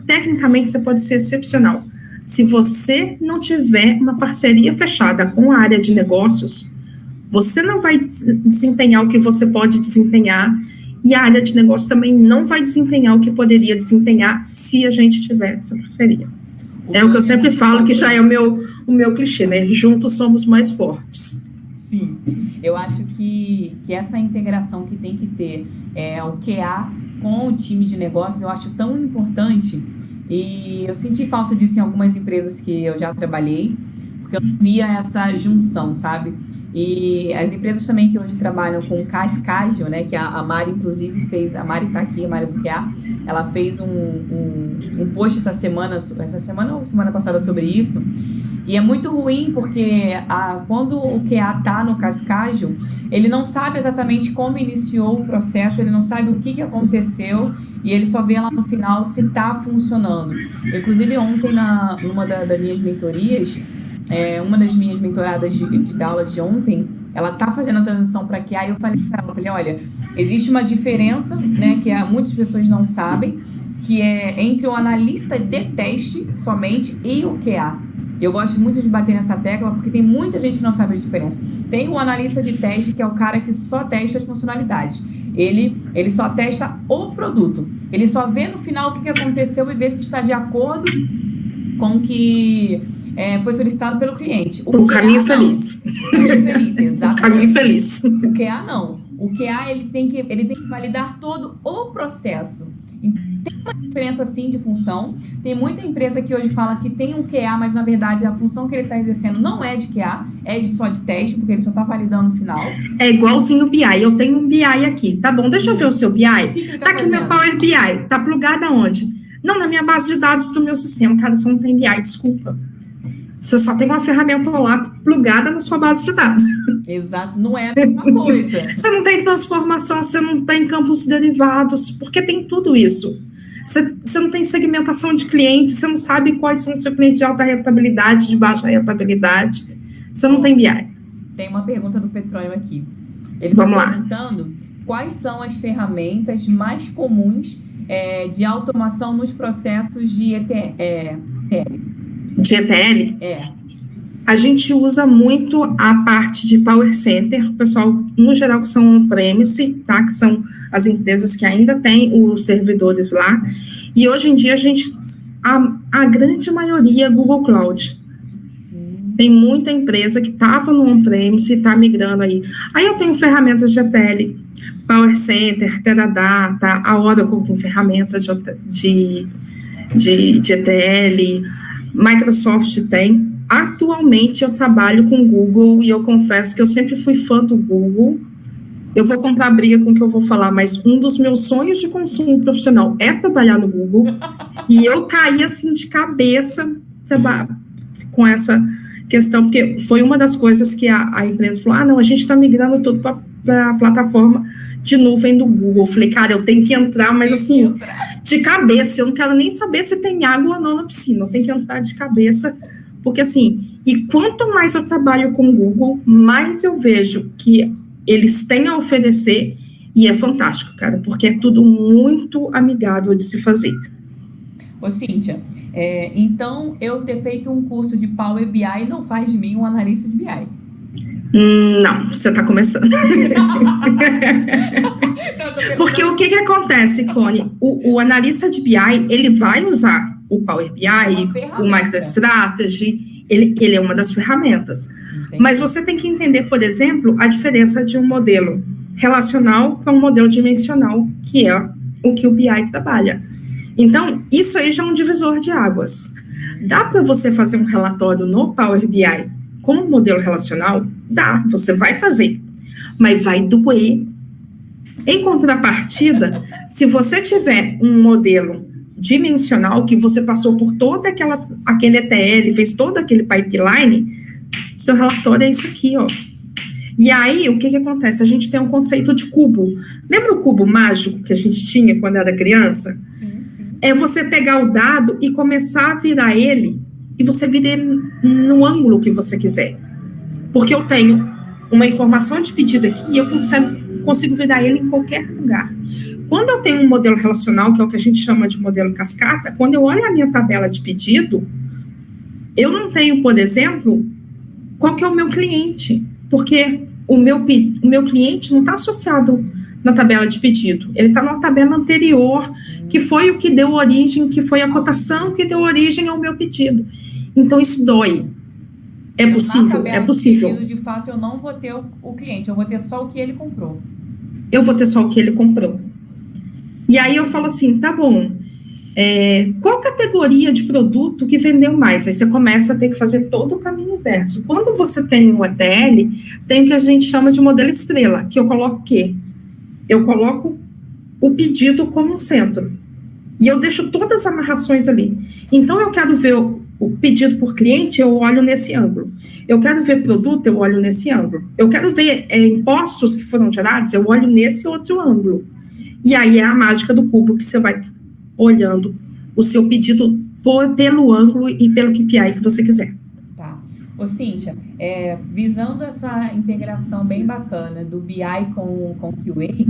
Tecnicamente, você pode ser excepcional. Se você não tiver uma parceria fechada com a área de negócios, você não vai desempenhar o que você pode desempenhar, e a área de negócio também não vai desempenhar o que poderia desempenhar se a gente tiver essa parceria. É o que eu sempre falo, que já é o meu clichê, né? Juntos somos mais fortes. Sim, eu acho que essa integração que tem que ter o QA com o time de negócios, eu acho tão importante, e eu senti falta disso em algumas empresas que eu já trabalhei, porque eu via essa junção, sabe? E as empresas também que hoje trabalham com cascagem, né, que a Mari, inclusive, fez, a Mari está aqui, a Mari do QA, ela fez um post essa semana ou semana passada sobre isso, e é muito ruim porque quando o QA está no cascagem, ele não sabe exatamente como iniciou o processo, ele não sabe o que aconteceu, e ele só vê lá no final se está funcionando. Inclusive, ontem, numa das minhas mentorias, uma das minhas mentoradas da aula de ontem, ela está fazendo a transição para QA, e eu falei para ela, olha, existe uma diferença, né, que muitas pessoas não sabem, que é entre o analista de teste somente e o QA. Eu gosto muito de bater nessa tecla, porque tem muita gente que não sabe a diferença. Tem o analista de teste, que é o cara que só testa as funcionalidades. Ele só testa o produto. Ele só vê no final o que aconteceu e vê se está de acordo com o que foi solicitado pelo cliente. O caminho feliz. O caminho feliz, exatamente. O caminho feliz. O QA não. O QA ele tem que validar todo o processo. Então, tem uma diferença, sim, de função. Tem muita empresa que hoje fala que tem um QA, mas, na verdade, a função que ele está exercendo não é de QA, é só de teste, porque ele só está validando no final. É igualzinho o BI. Eu tenho um BI aqui. Tá bom, deixa eu ver o seu BI. Tá aqui meu Power BI. Tá plugado aonde? Não, na minha base de dados do meu sistema. Cara, você não tem BI, desculpa. Você só tem uma ferramenta lá plugada na sua base de dados. Exato, não é a mesma coisa. Você não tem transformação, você não tem campos derivados, porque tem tudo isso. Você não tem segmentação de clientes, você não sabe quais são os seus clientes de alta rentabilidade, de baixa rentabilidade. Você não tem BI. Tem uma pergunta do Petrônio aqui. Ele Vamos está lá. perguntando quais são as ferramentas mais comuns de automação nos processos de ETL. De ETL? A gente usa muito a parte de Power Center, o pessoal, no geral, que são on-premise, tá? Que são as empresas que ainda têm os servidores lá, e hoje em dia a grande maioria é Google Cloud. Tem muita empresa que estava no on-premise e está migrando aí. Aí eu tenho ferramentas de ETL, Power Center, Teradata, a Oracle tem ferramentas de ETL, Microsoft tem. Atualmente eu trabalho com Google e eu confesso que eu sempre fui fã do Google. Eu vou comprar briga com o que eu vou falar, mas um dos meus sonhos de consumo profissional é trabalhar no Google, e eu caí assim de cabeça com essa questão, porque foi uma das coisas que a empresa falou, não, a gente está migrando tudo para a plataforma de nuvem do Google. Eu falei, cara, eu tenho que entrar, mas assim, de cabeça, eu não quero nem saber se tem água ou não na piscina, eu tenho que entrar de cabeça, porque assim, e quanto mais eu trabalho com o Google, mais eu vejo que eles têm a oferecer, e é fantástico, cara, porque é tudo muito amigável de se fazer. Ô, Cíntia, então eu ter feito um curso de Power BI não faz de mim um analista de BI. Não, você está começando. Porque o que acontece, Cone? O analista de BI, ele vai usar o Power BI, o MicroStrategy, ele é uma das ferramentas. Entendi. Mas você tem que entender, por exemplo, a diferença de um modelo relacional para um modelo dimensional, que é o que o BI trabalha. Então, isso aí já é um divisor de águas. Dá para você fazer um relatório no Power BI com um modelo relacional? Dá, você vai fazer, mas vai doer. Em contrapartida, se você tiver um modelo dimensional, que você passou por todo aquele ETL, fez todo aquele pipeline, seu relatório é isso aqui, ó. E aí, o que acontece? A gente tem um conceito de cubo. Lembra o cubo mágico que a gente tinha quando era criança? É você pegar o dado e começar a virar ele e você vira ele no ângulo que você quiser. Porque eu tenho uma informação de pedido aqui e eu consigo virar ele em qualquer lugar. Quando eu tenho um modelo relacional, que é o que a gente chama de modelo cascata, quando eu olho a minha tabela de pedido, eu não tenho, por exemplo, qual que é o meu cliente, porque o meu cliente não está associado na tabela de pedido, ele está numa tabela anterior, que foi o que deu origem, que foi a cotação que deu origem ao meu pedido. Então, isso dói. É possível, é possível. Pedido, de fato, eu não vou ter o cliente, eu vou ter só o que ele comprou. Eu vou ter só o que ele comprou. E aí eu falo assim, tá bom, qual categoria de produto que vendeu mais? Aí você começa a ter que fazer todo o caminho inverso. Quando você tem um ETL, tem o que a gente chama de modelo estrela, que eu coloco o quê? Eu coloco o pedido como um centro. E eu deixo todas as amarrações ali. Então, eu quero ver o pedido por cliente, eu olho nesse ângulo. Eu quero ver produto, eu olho nesse ângulo. Eu quero ver impostos que foram gerados, eu olho nesse outro ângulo. E aí é a mágica do cubo, que você vai olhando o seu pedido pelo ângulo e pelo KPI que você quiser. Tá. Ô, Cíntia, visando essa integração bem bacana do BI com QA,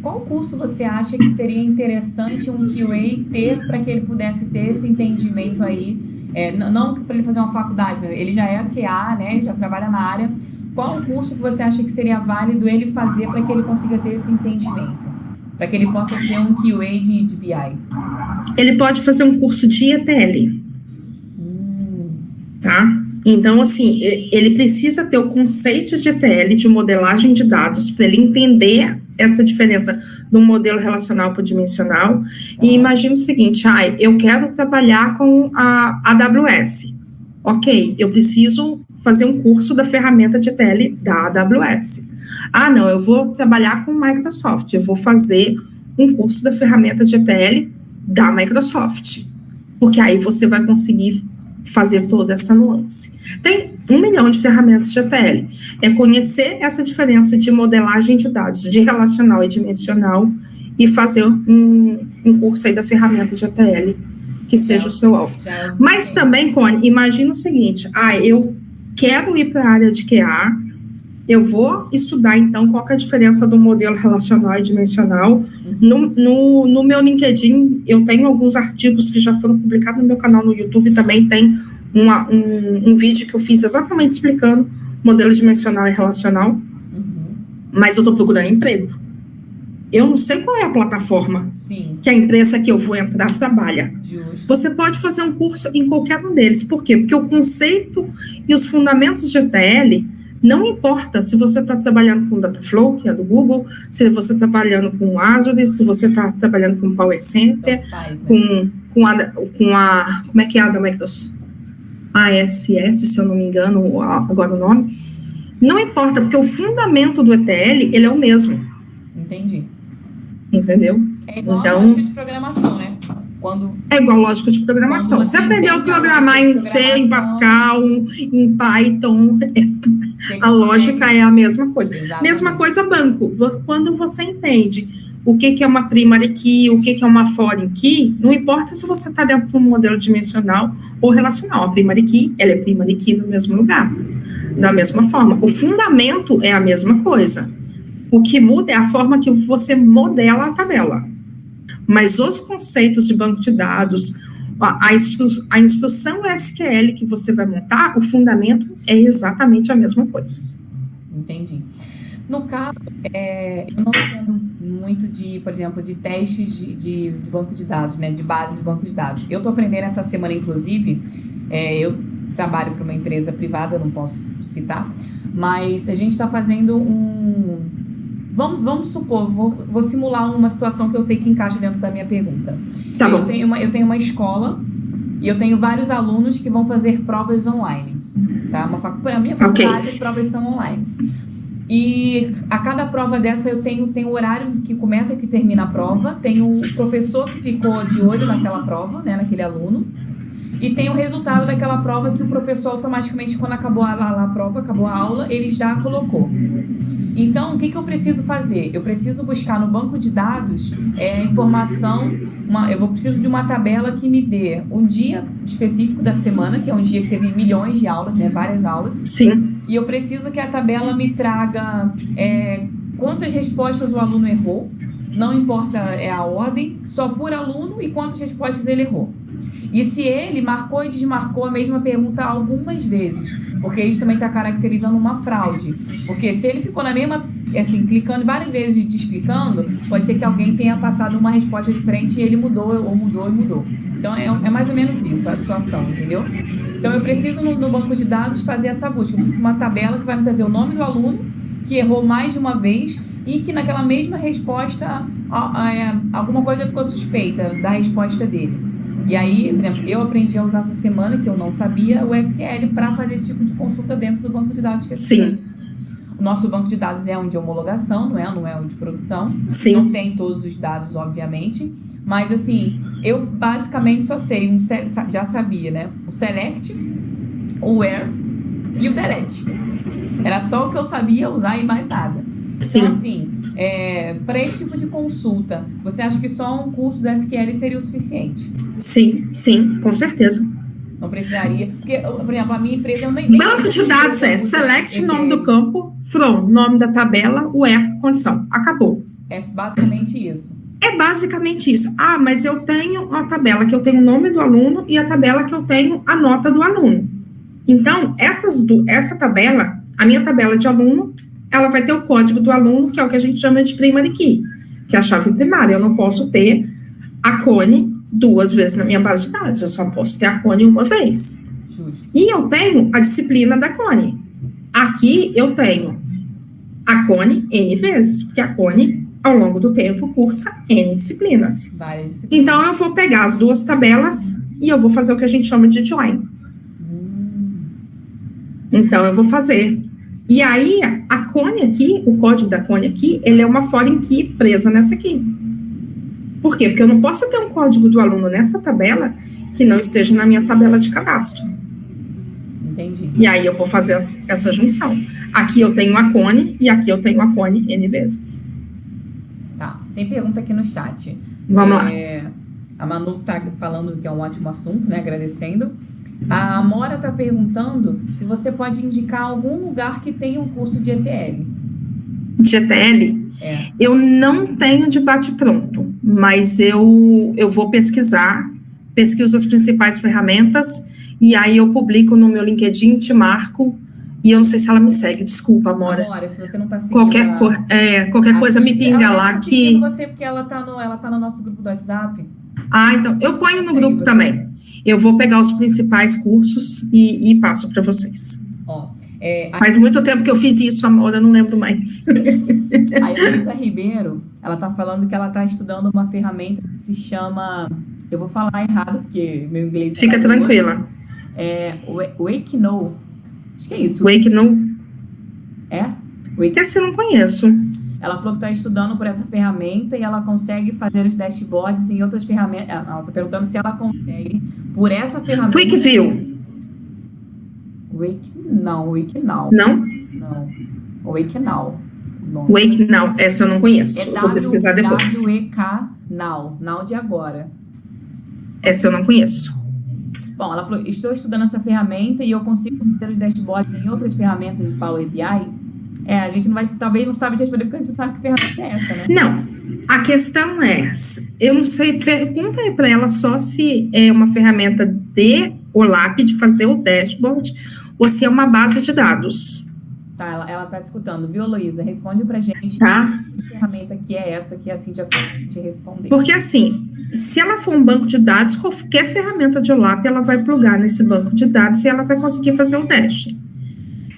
qual curso você acha que seria interessante um QA ter para que ele pudesse ter esse entendimento aí? Não para ele fazer uma faculdade, ele já é QA, né? Ele já trabalha na área. Qual o curso que você acha que seria válido ele fazer para que ele consiga ter esse entendimento? Para que ele possa ter um QA de BI? Ele pode fazer um curso de ETL. Tá? Então, assim, ele precisa ter o conceito de ETL, de modelagem de dados, para ele entender essa diferença do modelo relacional para o dimensional. E imagina o seguinte, eu quero trabalhar com a AWS. Ok, eu preciso fazer um curso da ferramenta de ETL da AWS. Não, eu vou trabalhar com Microsoft, eu vou fazer um curso da ferramenta de ETL da Microsoft, porque aí você vai conseguir fazer toda essa nuance. Tem 1 milhão de ferramentas de ETL, é conhecer essa diferença de modelagem de dados, de relacional e dimensional, e fazer um curso aí da ferramenta de ETL, que seja o seu alvo. Mas também, Cone, imagina o seguinte, eu quero ir para a área de QA, eu vou estudar, então, qual que é a diferença do modelo relacional e dimensional. No meu LinkedIn, eu tenho alguns artigos que já foram publicados no meu canal no YouTube, também tem um vídeo que eu fiz exatamente explicando modelo dimensional e relacional, mas eu estou procurando emprego. Eu não sei qual é a plataforma que a empresa que eu vou entrar trabalha. Justo. Você pode fazer um curso em qualquer um deles. Por quê? Porque o conceito e os fundamentos de ETL, não importa se você está trabalhando com Dataflow, que é do Google, se você está trabalhando com Azure, se você está trabalhando com Power Center, com a como é que é a da Microsoft? ASS, se eu não me engano, agora o nome. Não importa, porque o fundamento do ETL, ele é o mesmo. Entendi. Entendeu? É igual a lógica de programação, né? É igual lógica de programação. Você aprendeu a programar em C, em Pascal, em Python, a lógica é a mesma coisa. Exatamente. Mesma coisa banco. Quando você entende o que é uma primary key, o que é uma foreign key, não importa se você está dentro de um modelo dimensional ou relacional. A primary key, ela é primary key no mesmo lugar, da mesma forma. O fundamento é a mesma coisa. O que muda é a forma que você modela a tabela. Mas os conceitos de banco de dados, a instrução SQL que você vai montar, o fundamento é exatamente a mesma coisa. Entendi. No caso, eu não entendo muito por exemplo, de testes de banco de dados, né, de base de banco de dados. Eu estou aprendendo essa semana, inclusive, eu trabalho para uma empresa privada, não posso citar, mas a gente está fazendo Vamos supor, vou simular uma situação que eu sei que encaixa dentro da minha pergunta. Tá bom. Eu tenho uma escola e eu tenho vários alunos que vão fazer provas online. Tá? A minha faculdade, as provas são online. E a cada prova dessa eu tenho o horário que começa e que termina a prova, tem o professor que ficou de olho naquela prova, né, naquele aluno, e tem o resultado daquela prova que o professor automaticamente, quando acabou a prova, acabou a aula, ele já colocou. Então, o que eu preciso fazer? Eu preciso buscar no banco de dados informação, eu preciso de uma tabela que me dê um dia específico da semana, que é um dia que teve milhões de aulas, né, várias aulas. Sim. E eu preciso que a tabela me traga quantas respostas o aluno errou, não importa a ordem, só por aluno e quantas respostas ele errou. E se ele marcou e desmarcou a mesma pergunta algumas vezes, porque isso também está caracterizando uma fraude. Porque se ele ficou na mesma, assim, clicando várias vezes e desclicando, pode ser que alguém tenha passado uma resposta diferente e ele mudou, ou mudou e mudou. Então, é mais ou menos isso a situação, entendeu? Então, eu preciso, no banco de dados, fazer essa busca. Eu preciso de uma tabela que vai me trazer o nome do aluno, que errou mais de uma vez, e que naquela mesma resposta, alguma coisa ficou suspeita da resposta dele. E aí, por exemplo, eu aprendi a usar essa semana, que eu não sabia, o SQL para fazer esse tipo de consulta dentro do banco de dados que Sim. O nosso banco de dados é um de homologação, não é um de produção. Sim. Não tem todos os dados, obviamente. Mas, assim, eu basicamente só sei, já sabia, né? O select, o where e o delete. Era só o que eu sabia usar e mais nada. Sim. Então, assim, para esse tipo de consulta, você acha que só um curso do SQL seria o suficiente? Sim, com certeza. Não precisaria. Porque, por exemplo, a minha empresa, eu nem Banco de dados select, nome do campo, from, nome da tabela, where, condição. Acabou. É basicamente isso. É basicamente isso. Ah, mas eu tenho uma tabela que eu tenho o nome do aluno e a tabela que eu tenho a nota do aluno. Então, essa tabela, a minha tabela de aluno, ela vai ter o código do aluno, que é o que a gente chama de primary key, que é a chave primária. Eu não posso ter a Cone 2 vezes na minha base de dados, eu só posso ter a Cone uma vez. Justo. E eu tenho a disciplina da Cone. Aqui eu tenho a Cone N vezes, porque a Cone, ao longo do tempo, cursa N disciplinas. Várias disciplinas. Então, eu vou pegar as duas tabelas e eu vou fazer o que a gente chama de join. Então, eu vou fazer. E aí, a Cone aqui, o código da Cone aqui, ele é uma foreign key presa nessa aqui. Por quê? Porque eu não posso ter um código do aluno nessa tabela que não esteja na minha tabela de cadastro. Entendi. E aí, eu vou fazer essa junção. Aqui eu tenho a Cone e aqui eu tenho a Cone N vezes. Tá. Tem pergunta aqui no chat. Vamos lá. A Manu tá falando que é um ótimo assunto, né? Agradecendo. A Amora está perguntando se você pode indicar algum lugar que tenha um curso de ETL. De ETL? Eu não tenho de bate-pronto, mas eu vou pesquiso as principais ferramentas, e aí eu publico no meu LinkedIn, te marco, e eu não sei se ela me segue, desculpa, Amora. Amora, se você não está seguindo... Qualquer coisa me pinga lá. Ela está seguindo você porque ela tá no nosso grupo do WhatsApp. Ah, então, eu ponho no grupo também. Eu vou pegar os principais cursos e passo para vocês. Faz muito tempo que eu fiz isso, Amor, eu não lembro mais. A Elisa Ribeiro, ela está falando que ela está estudando uma ferramenta que se chama... Eu vou falar errado, porque meu inglês... Fica tranquila. Wakeno. Acho que é isso. Wakeno. Essa eu não conheço. Ela falou que está estudando por essa ferramenta e ela consegue fazer os dashboards em outras ferramentas. Ela está perguntando se ela consegue, por essa ferramenta... QuickView. Não. Não? Não. Wakenow. Wakenow, essa eu não conheço. Vou pesquisar depois. W-E-K-Now. Now de agora. Essa eu não conheço. Bom, ela falou, estou estudando essa ferramenta e eu consigo fazer os dashboards em outras ferramentas de Power BI. A gente talvez não sabe responder, porque a gente não sabe que ferramenta é essa, né? Não, a questão é, eu não sei, pergunta aí para ela só se é uma ferramenta de OLAP, de fazer o dashboard, ou se é uma base de dados. Tá, ela tá discutando. Viu, Luísa? Responde pra gente. Tá. Que ferramenta que é essa, que assim já te responder. Porque assim, se ela for um banco de dados, qualquer ferramenta de OLAP, ela vai plugar nesse banco de dados e ela vai conseguir fazer o teste.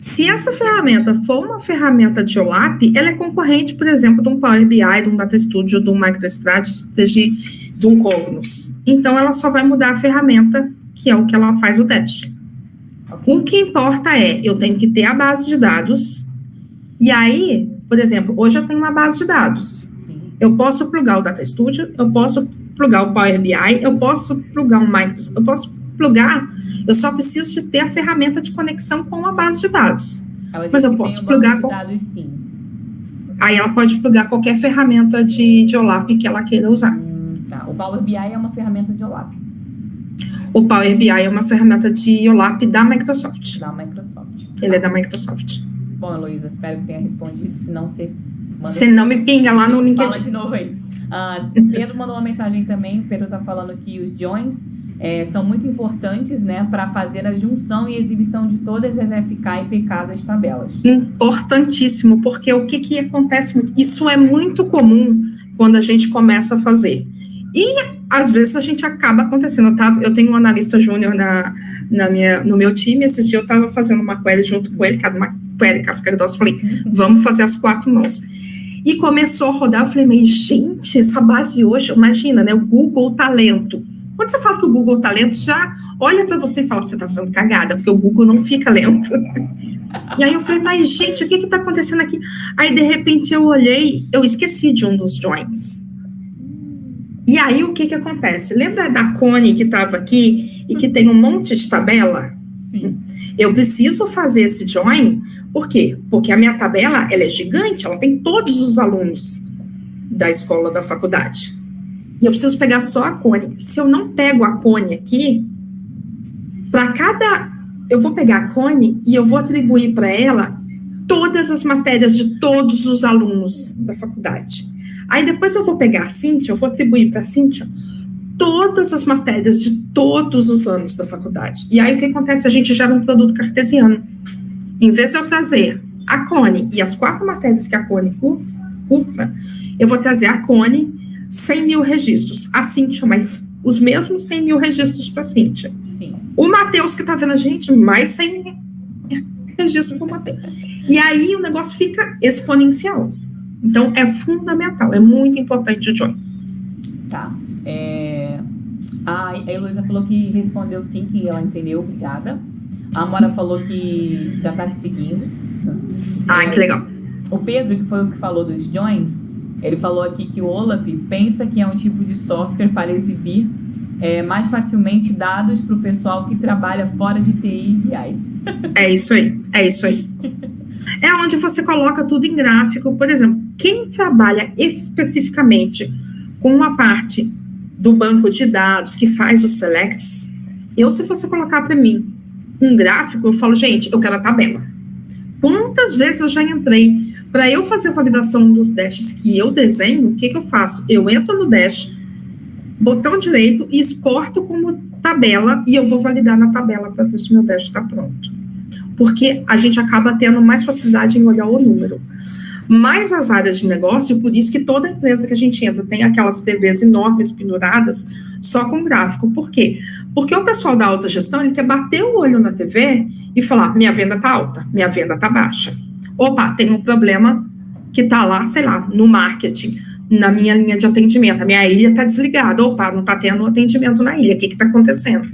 Se essa ferramenta for uma ferramenta de OLAP, ela é concorrente, por exemplo, de um Power BI, de um Data Studio, de um MicroStrategy, de um Cognos. Então, ela só vai mudar a ferramenta, que é o que ela faz o teste. Okay. O que importa eu tenho que ter a base de dados, e aí, por exemplo, hoje eu tenho uma base de dados. Sim. Eu posso plugar o Data Studio, eu posso plugar o Power BI, eu posso plugar um Microsoft, eu posso plugar, eu só preciso de ter a ferramenta de conexão com a base de dados. Mas eu posso plugar com dados, sim. Aí ela pode plugar qualquer ferramenta de OLAP que ela queira usar. Tá. O Power BI é uma ferramenta de OLAP. O Power BI é uma ferramenta de OLAP da Microsoft. Da Microsoft. Ele é da Microsoft. Bom, Heloísa, espero que tenha respondido. Se não, você manda... Se não, me pinga lá no LinkedIn. Fala de novo aí. Pedro mandou uma mensagem também. O Pedro está falando que os joins são muito importantes, né, para fazer a junção e exibição de todas as FK e PK das tabelas. Importantíssimo, porque o que acontece? Isso é muito comum quando a gente começa a fazer. E, às vezes, a gente acaba acontecendo. Eu tenho um analista júnior no meu time. Esses dias eu estava fazendo uma query junto com ele, uma query casca grossa. Falei, vamos fazer as 4 mãos. E começou a rodar. Eu falei, mas, gente, essa base hoje, imagina, né? O Google Talento. Quando você fala que o Google tá lento, já olha para você e fala, você tá fazendo cagada, porque o Google não fica lento. E aí eu falei, mas gente, o que tá acontecendo aqui? Aí, de repente, eu olhei, eu esqueci de um dos joins. E aí, o que acontece? Lembra da Cone que estava aqui e que tem um monte de tabela? Sim. Eu preciso fazer esse join, por quê? Porque a minha tabela, ela é gigante, ela tem todos os alunos da escola, da faculdade. E eu preciso pegar só a Cone. Se eu não pego a Cone aqui, eu vou pegar a Cone e eu vou atribuir para ela todas as matérias de todos os alunos da faculdade. Aí depois eu vou pegar a Cíntia, eu vou atribuir para a Cíntia todas as matérias de todos os anos da faculdade. E aí o que acontece? A gente gera um produto cartesiano. Em vez de eu trazer a Cone e as 4 matérias que a Cone cursa, eu vou trazer a Cone 100 mil registros. A Cíntia, mas os mesmos 100 mil registros para a Cíntia. Sim. O Matheus, que está vendo a gente, mais 100 registros para o Matheus. E aí o negócio fica exponencial. Então, é fundamental, é muito importante o join. Tá. A Heloísa falou que respondeu sim, que ela entendeu, obrigada. A Amora falou que já está te seguindo. Que legal. O Pedro, que foi o que falou dos joins, ele falou aqui que o OLAP pensa que é um tipo de software para exibir mais facilmente dados para o pessoal que trabalha fora de TI e BI. É isso aí. É onde você coloca tudo em gráfico. Por exemplo, quem trabalha especificamente com uma parte do banco de dados que faz os selects, se você colocar para mim um gráfico, eu falo, gente, eu quero a tabela. Quantas vezes eu já entrei para eu fazer a validação dos dashes que eu desenho, o que eu faço? Eu entro no dash, botão direito e exporto como tabela e eu vou validar na tabela para ver se o meu dash está pronto. Porque a gente acaba tendo mais facilidade em olhar o número. Mas as áreas de negócio, por isso que toda empresa que a gente entra tem aquelas TVs enormes penduradas só com gráfico. Por quê? Porque o pessoal da alta gestão, ele quer bater o olho na TV e falar, minha venda está alta, minha venda está baixa. Opa, tem um problema que está lá, sei lá, no marketing, na minha linha de atendimento, a minha ilha está desligada, opa, não está tendo atendimento na ilha, o que está acontecendo?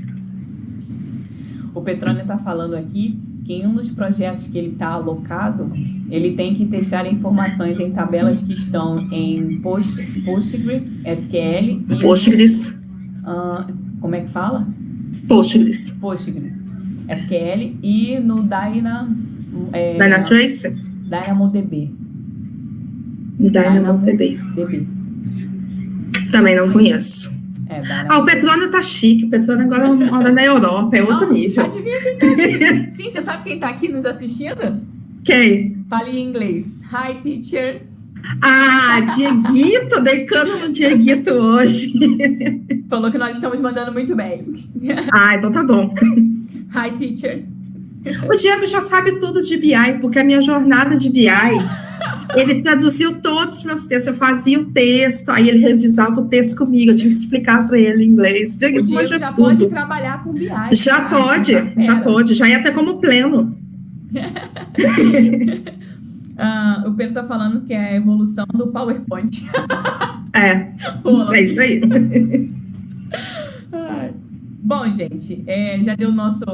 O Petrônio está falando aqui que em um dos projetos que ele está alocado, ele tem que testar informações em tabelas que estão em Postgres, SQL e... Postgres. Como é que fala? Postgres. SQL e no Dynatrace? DynamoDB. DynamoDB. Também não conheço. O Petrônio tá chique, o Petrônio agora mora na Europa, é outro nível. Adivinha quem tá aqui? Cíntia, sabe quem tá aqui nos assistindo? Quem? Fale em inglês. Hi, teacher. Dieguito, dei cano no Dieguito hoje. Falou que nós estamos mandando muito bem. Então tá bom. Hi, teacher. O Diego já sabe tudo de BI, porque a minha jornada de BI, ele traduziu todos os meus textos, eu fazia o texto, aí ele revisava o texto comigo, eu tinha que explicar para ele em inglês. O Diego já pode trabalhar com BI. Já pode, já ia até como pleno. O Pedro tá falando que é a evolução do PowerPoint. É isso aí. Bom, gente, já deu o nosso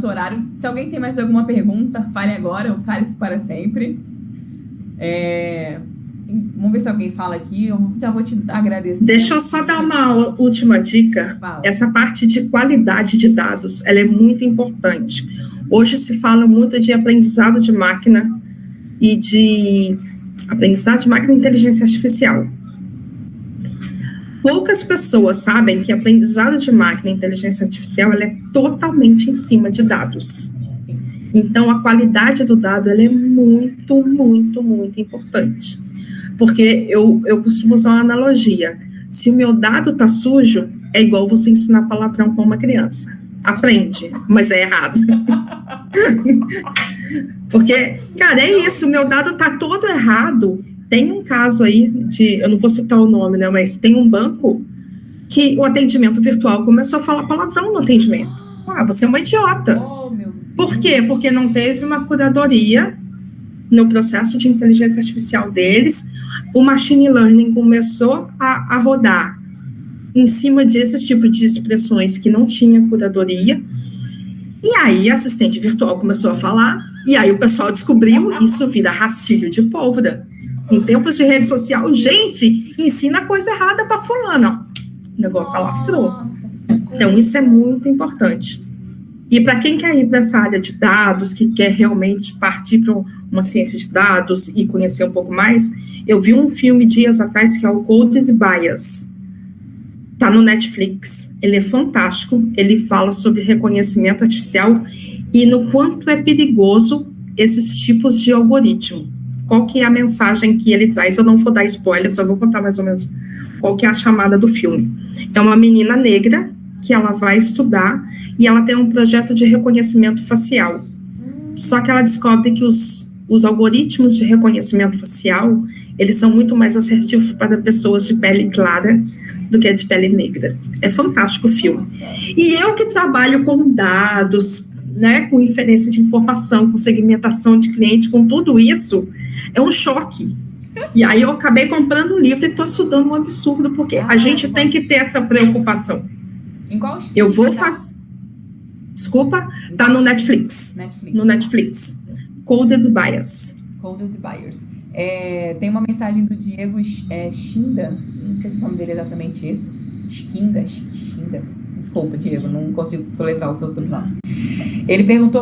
horário. Se alguém tem mais alguma pergunta, fale agora ou fale-se para sempre. Vamos ver se alguém fala aqui. Eu já vou te agradecer. Deixa eu só dar uma última dica. Fala. Essa parte de qualidade de dados, ela é muito importante. Hoje se fala muito de aprendizado de máquina e de Aprendizado de máquina e inteligência artificial. Poucas pessoas sabem que aprendizado de máquina e inteligência artificial ela é totalmente em cima de dados. Então, a qualidade do dado ela é muito, muito, muito importante. Porque eu costumo usar uma analogia. Se o meu dado está sujo, é igual você ensinar palavrão para uma criança. Aprende, mas é errado. Porque, cara, é isso, o meu dado está todo errado. Tem um caso aí eu não vou citar o nome, né, mas tem um banco que o atendimento virtual começou a falar palavrão no atendimento. Você é uma idiota. Por quê? Porque não teve uma curadoria no processo de inteligência artificial deles. O machine learning começou a rodar em cima desses tipos de expressões que não tinha curadoria. E aí a assistente virtual começou a falar, e aí o pessoal descobriu, isso vira rastilho de pólvora. Em tempos de rede social, gente, ensina coisa errada para fulana. O negócio alastrou. Então, isso é muito importante. E para quem quer ir para essa área de dados, que quer realmente partir para uma ciência de dados e conhecer um pouco mais, eu vi um filme dias atrás que é o Code and Bias. Está no Netflix. Ele é fantástico. Ele fala sobre reconhecimento artificial e no quanto é perigoso esses tipos de algoritmo. Qual que é a mensagem que ele traz? Eu não vou dar spoiler, só vou contar mais ou menos qual que é a chamada do filme. É uma menina negra que ela vai estudar e ela tem um projeto de reconhecimento facial. Só que ela descobre que os algoritmos de reconhecimento facial, eles são muito mais assertivos para pessoas de pele clara do que a de pele negra. É fantástico o filme. E eu que trabalho com dados, né, com inferência de informação, com segmentação de cliente, com tudo isso, é um choque. E aí eu acabei comprando um livro e estou estudando um absurdo, porque a gente tem que ter essa preocupação. Em qual estilo? Eu vou fazer... Desculpa, tá no Netflix. No Netflix. Coded Bias. Coded Bias. Tem uma mensagem do Diego Schinda, não sei se o nome dele é exatamente esse. Schinda. Desculpa, Diego, não consigo soletrar o seu sobrenome. Ele perguntou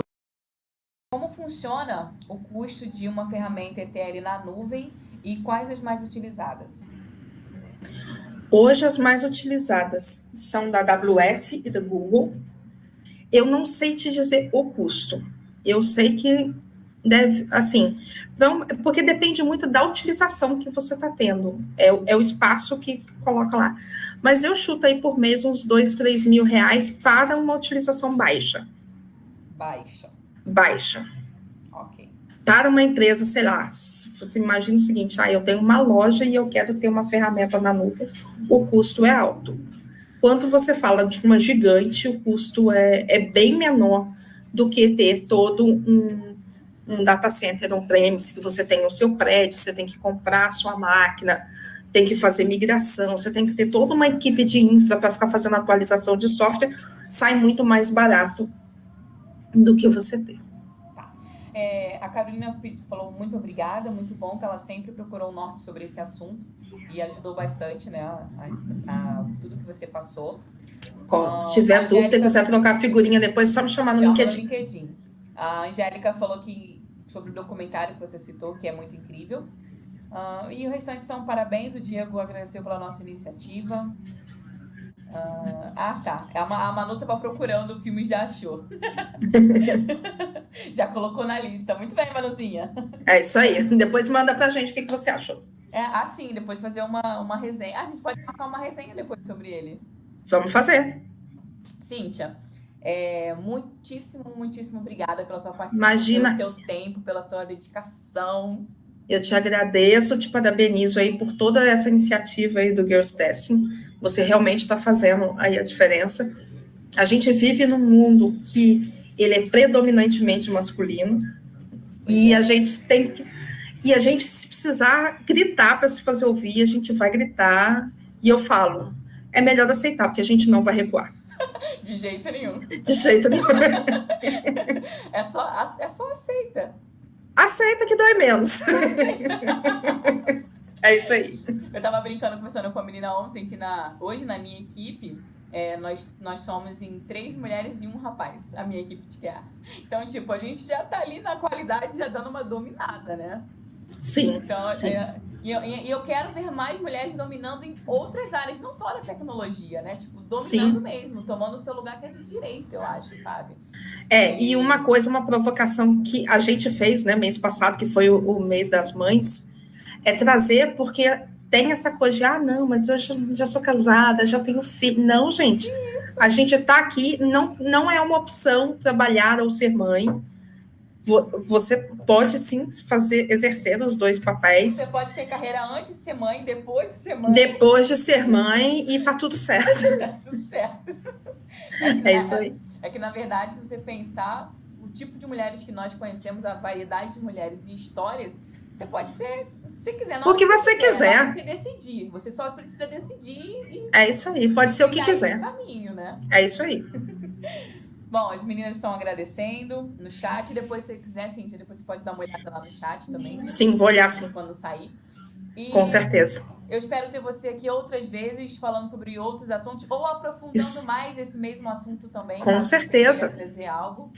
como funciona o custo de uma ferramenta ETL na nuvem e quais as mais utilizadas. Hoje as mais utilizadas são da AWS e da Google. Eu não sei te dizer o custo. Eu sei que deve, assim, porque depende muito da utilização que você está tendo. É o espaço que coloca lá. Mas eu chuto aí por mês uns 2, 3 mil reais para uma utilização baixa. Baixa. Ok. Para uma empresa, sei lá, você imagina o seguinte, eu tenho uma loja e eu quero ter uma ferramenta na nuvem, o custo é alto. Quando você fala de uma gigante, o custo é bem menor do que ter todo um data center on-premise, que você tem o seu prédio, você tem que comprar a sua máquina, tem que fazer migração, você tem que ter toda uma equipe de infra para ficar fazendo atualização de software, sai muito mais barato do que você ter. Tá. A Carolina falou muito obrigada, muito bom que ela sempre procurou o norte sobre esse assunto e ajudou bastante, né, a tudo que você passou. Se tiver dúvida e quiser trocar figurinha depois, só me chamar no LinkedIn. A Angélica falou sobre o documentário que você citou, que é muito incrível. E o restante são parabéns. O Diego agradeceu pela nossa iniciativa. Tá. A Manu estava procurando, o filme já achou. Já colocou na lista. Muito bem, Manuzinha. É isso aí. Depois manda pra gente o que você achou. Sim, depois fazer uma resenha. A gente pode marcar uma resenha depois sobre ele. Vamos fazer. Cíntia, muitíssimo, muitíssimo obrigada pela sua participação, Imagina, pelo seu tempo, pela sua dedicação. Eu te agradeço, te parabenizo aí por toda essa iniciativa aí do Girls Testing. Você realmente está fazendo aí a diferença. A gente vive num mundo que ele é predominantemente masculino e a gente tem que... E a gente, se precisar gritar para se fazer ouvir, a gente vai gritar. E eu falo, é melhor aceitar, porque a gente não vai recuar. De jeito nenhum. De jeito nenhum. É só aceita. Aceita que dói menos. É isso aí. Eu tava brincando, conversando com a menina ontem, que hoje na minha equipe, nós somos em 3 mulheres e 1 rapaz, a minha equipe de QA. Então, a gente já tá ali na qualidade, já dando uma dominada, né? Sim, Então, sim. eu quero ver mais mulheres dominando em outras áreas, não só da tecnologia, né? Tipo, dominando Sim. mesmo, tomando o seu lugar que é de direito, eu acho, sabe? E uma coisa, uma provocação que a gente fez, né, mês passado, que foi o mês das mães, é trazer, porque tem essa coisa de, não, mas eu já sou casada, já tenho filho. Não, gente, Isso. a gente está aqui, não é uma opção trabalhar ou ser mãe. Você pode sim exercer os dois papéis. Você pode ter carreira antes de ser mãe, depois de ser mãe. Depois de ser mãe, e tá tudo certo. Tá tudo certo. É isso aí. É que, na verdade, se você pensar o tipo de mulheres que nós conhecemos, a variedade de mulheres e histórias, você pode ser, se quiser, não o que você quiser. Você decidir. Você só precisa decidir e... É isso aí, pode ser o que quiser. Caminho, né? É isso aí. Bom, as meninas estão agradecendo no chat. Depois, se você quiser, Cíntia, depois você pode dar uma olhada lá no chat também. Né? Sim, vou olhar sim. Quando sair. E com certeza. Eu espero ter você aqui outras vezes, falando sobre outros assuntos, ou aprofundando mais esse mesmo assunto também. Com certeza. Trazer algo.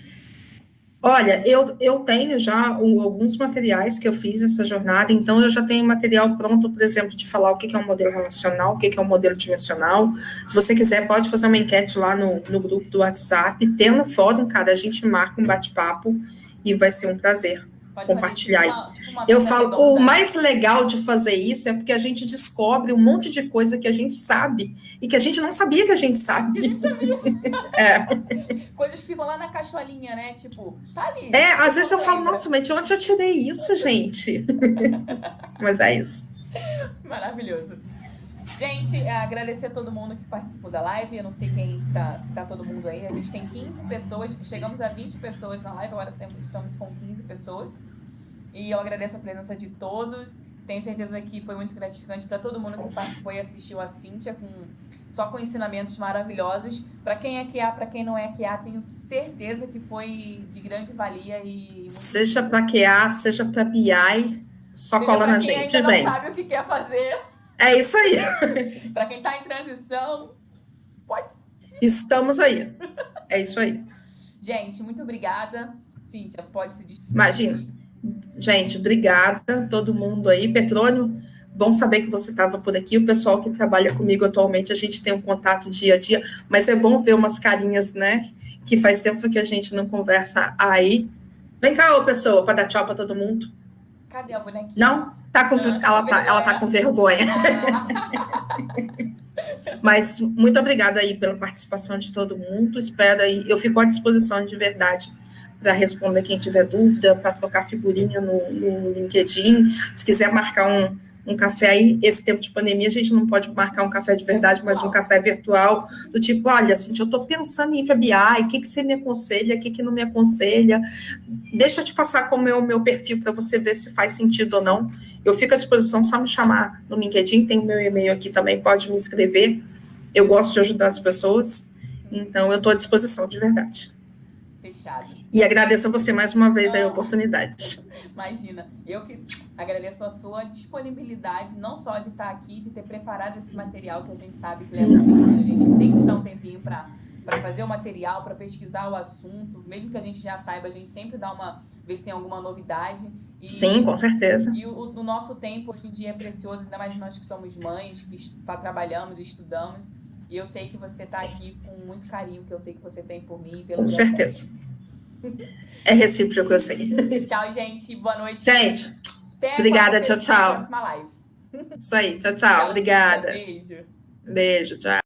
Olha, eu tenho já alguns materiais que eu fiz essa jornada, então eu já tenho material pronto, por exemplo, de falar o que é um modelo relacional, o que é um modelo dimensional. Se você quiser, pode fazer uma enquete lá no grupo do WhatsApp, tem no fórum, cara, a gente marca um bate-papo e vai ser um prazer compartilhar. Eu falo, o mais legal de fazer isso é porque a gente descobre um monte de coisa que a gente sabe e que a gente não sabia que a gente sabe. Coisas que ficam lá na cacholinha, né? Tipo, tá ali. Às vezes eu falo, nossa, mas de onde eu tirei isso, gente? Mas é isso. Maravilhoso. Gente, agradecer a todo mundo que participou da live. Eu não sei se tá todo mundo aí. A gente tem 15 pessoas, chegamos a 20 pessoas na live, agora estamos com 15 pessoas. E eu agradeço a presença de todos. Tenho certeza que foi muito gratificante para todo mundo que participou e assistiu a Cíntia, só com ensinamentos maravilhosos. Para quem é QA, para quem não é QA, tenho certeza que foi de grande valia. Seja para QA, seja para BI, só cola na gente, ainda não sabe o que quer fazer. É isso aí. Para quem está em transição, pode ser. Estamos aí. É isso aí. Gente, muito obrigada. Cíntia, pode se despedir. Imagina. Gente, obrigada todo mundo aí. Petrônio, bom saber que você estava por aqui. O pessoal que trabalha comigo atualmente, a gente tem um contato dia a dia, mas é bom ver umas carinhas, né? Que faz tempo que a gente não conversa aí. Vem cá, ô pessoa, para dar tchau para todo mundo. Cadê a bonequinha? Não? Ela tá com vergonha. Mas muito obrigada aí pela participação de todo mundo. Espero aí, eu fico à disposição de verdade para responder quem tiver dúvida, para trocar figurinha no LinkedIn. Se quiser marcar um café aí, esse tempo de pandemia, a gente não pode marcar um café de verdade, mas um café virtual, do tipo, olha, Cintia, eu estou pensando em ir para BI, o que você me aconselha, o que não me aconselha? Deixa eu te passar como é o meu perfil para você ver se faz sentido ou não. Eu fico à disposição, só me chamar no LinkedIn, tem o meu e-mail aqui também, pode me escrever. Eu gosto de ajudar as pessoas, então eu estou à disposição, de verdade. Fechado. E agradeço a você mais uma vez a oportunidade. Imagina, eu que agradeço a sua disponibilidade, não só de estar aqui, de ter preparado esse material, que a gente sabe que leva um tempinho, a gente tem que tirar um tempinho para fazer o material, para pesquisar o assunto, mesmo que a gente já saiba, a gente sempre dá ver se tem alguma novidade. Sim, com certeza. E o nosso tempo hoje em dia é precioso, ainda mais nós que somos mães, que trabalhamos, estudamos, e eu sei que você está aqui com muito carinho, que eu sei que você tem por mim. Com certeza. É recíproco, eu sei. Tchau, gente. Boa noite. Gente, obrigada. Tchau, tchau. Próxima live. Isso aí. Tchau, tchau. Obrigada. Beijo. Beijo, tchau.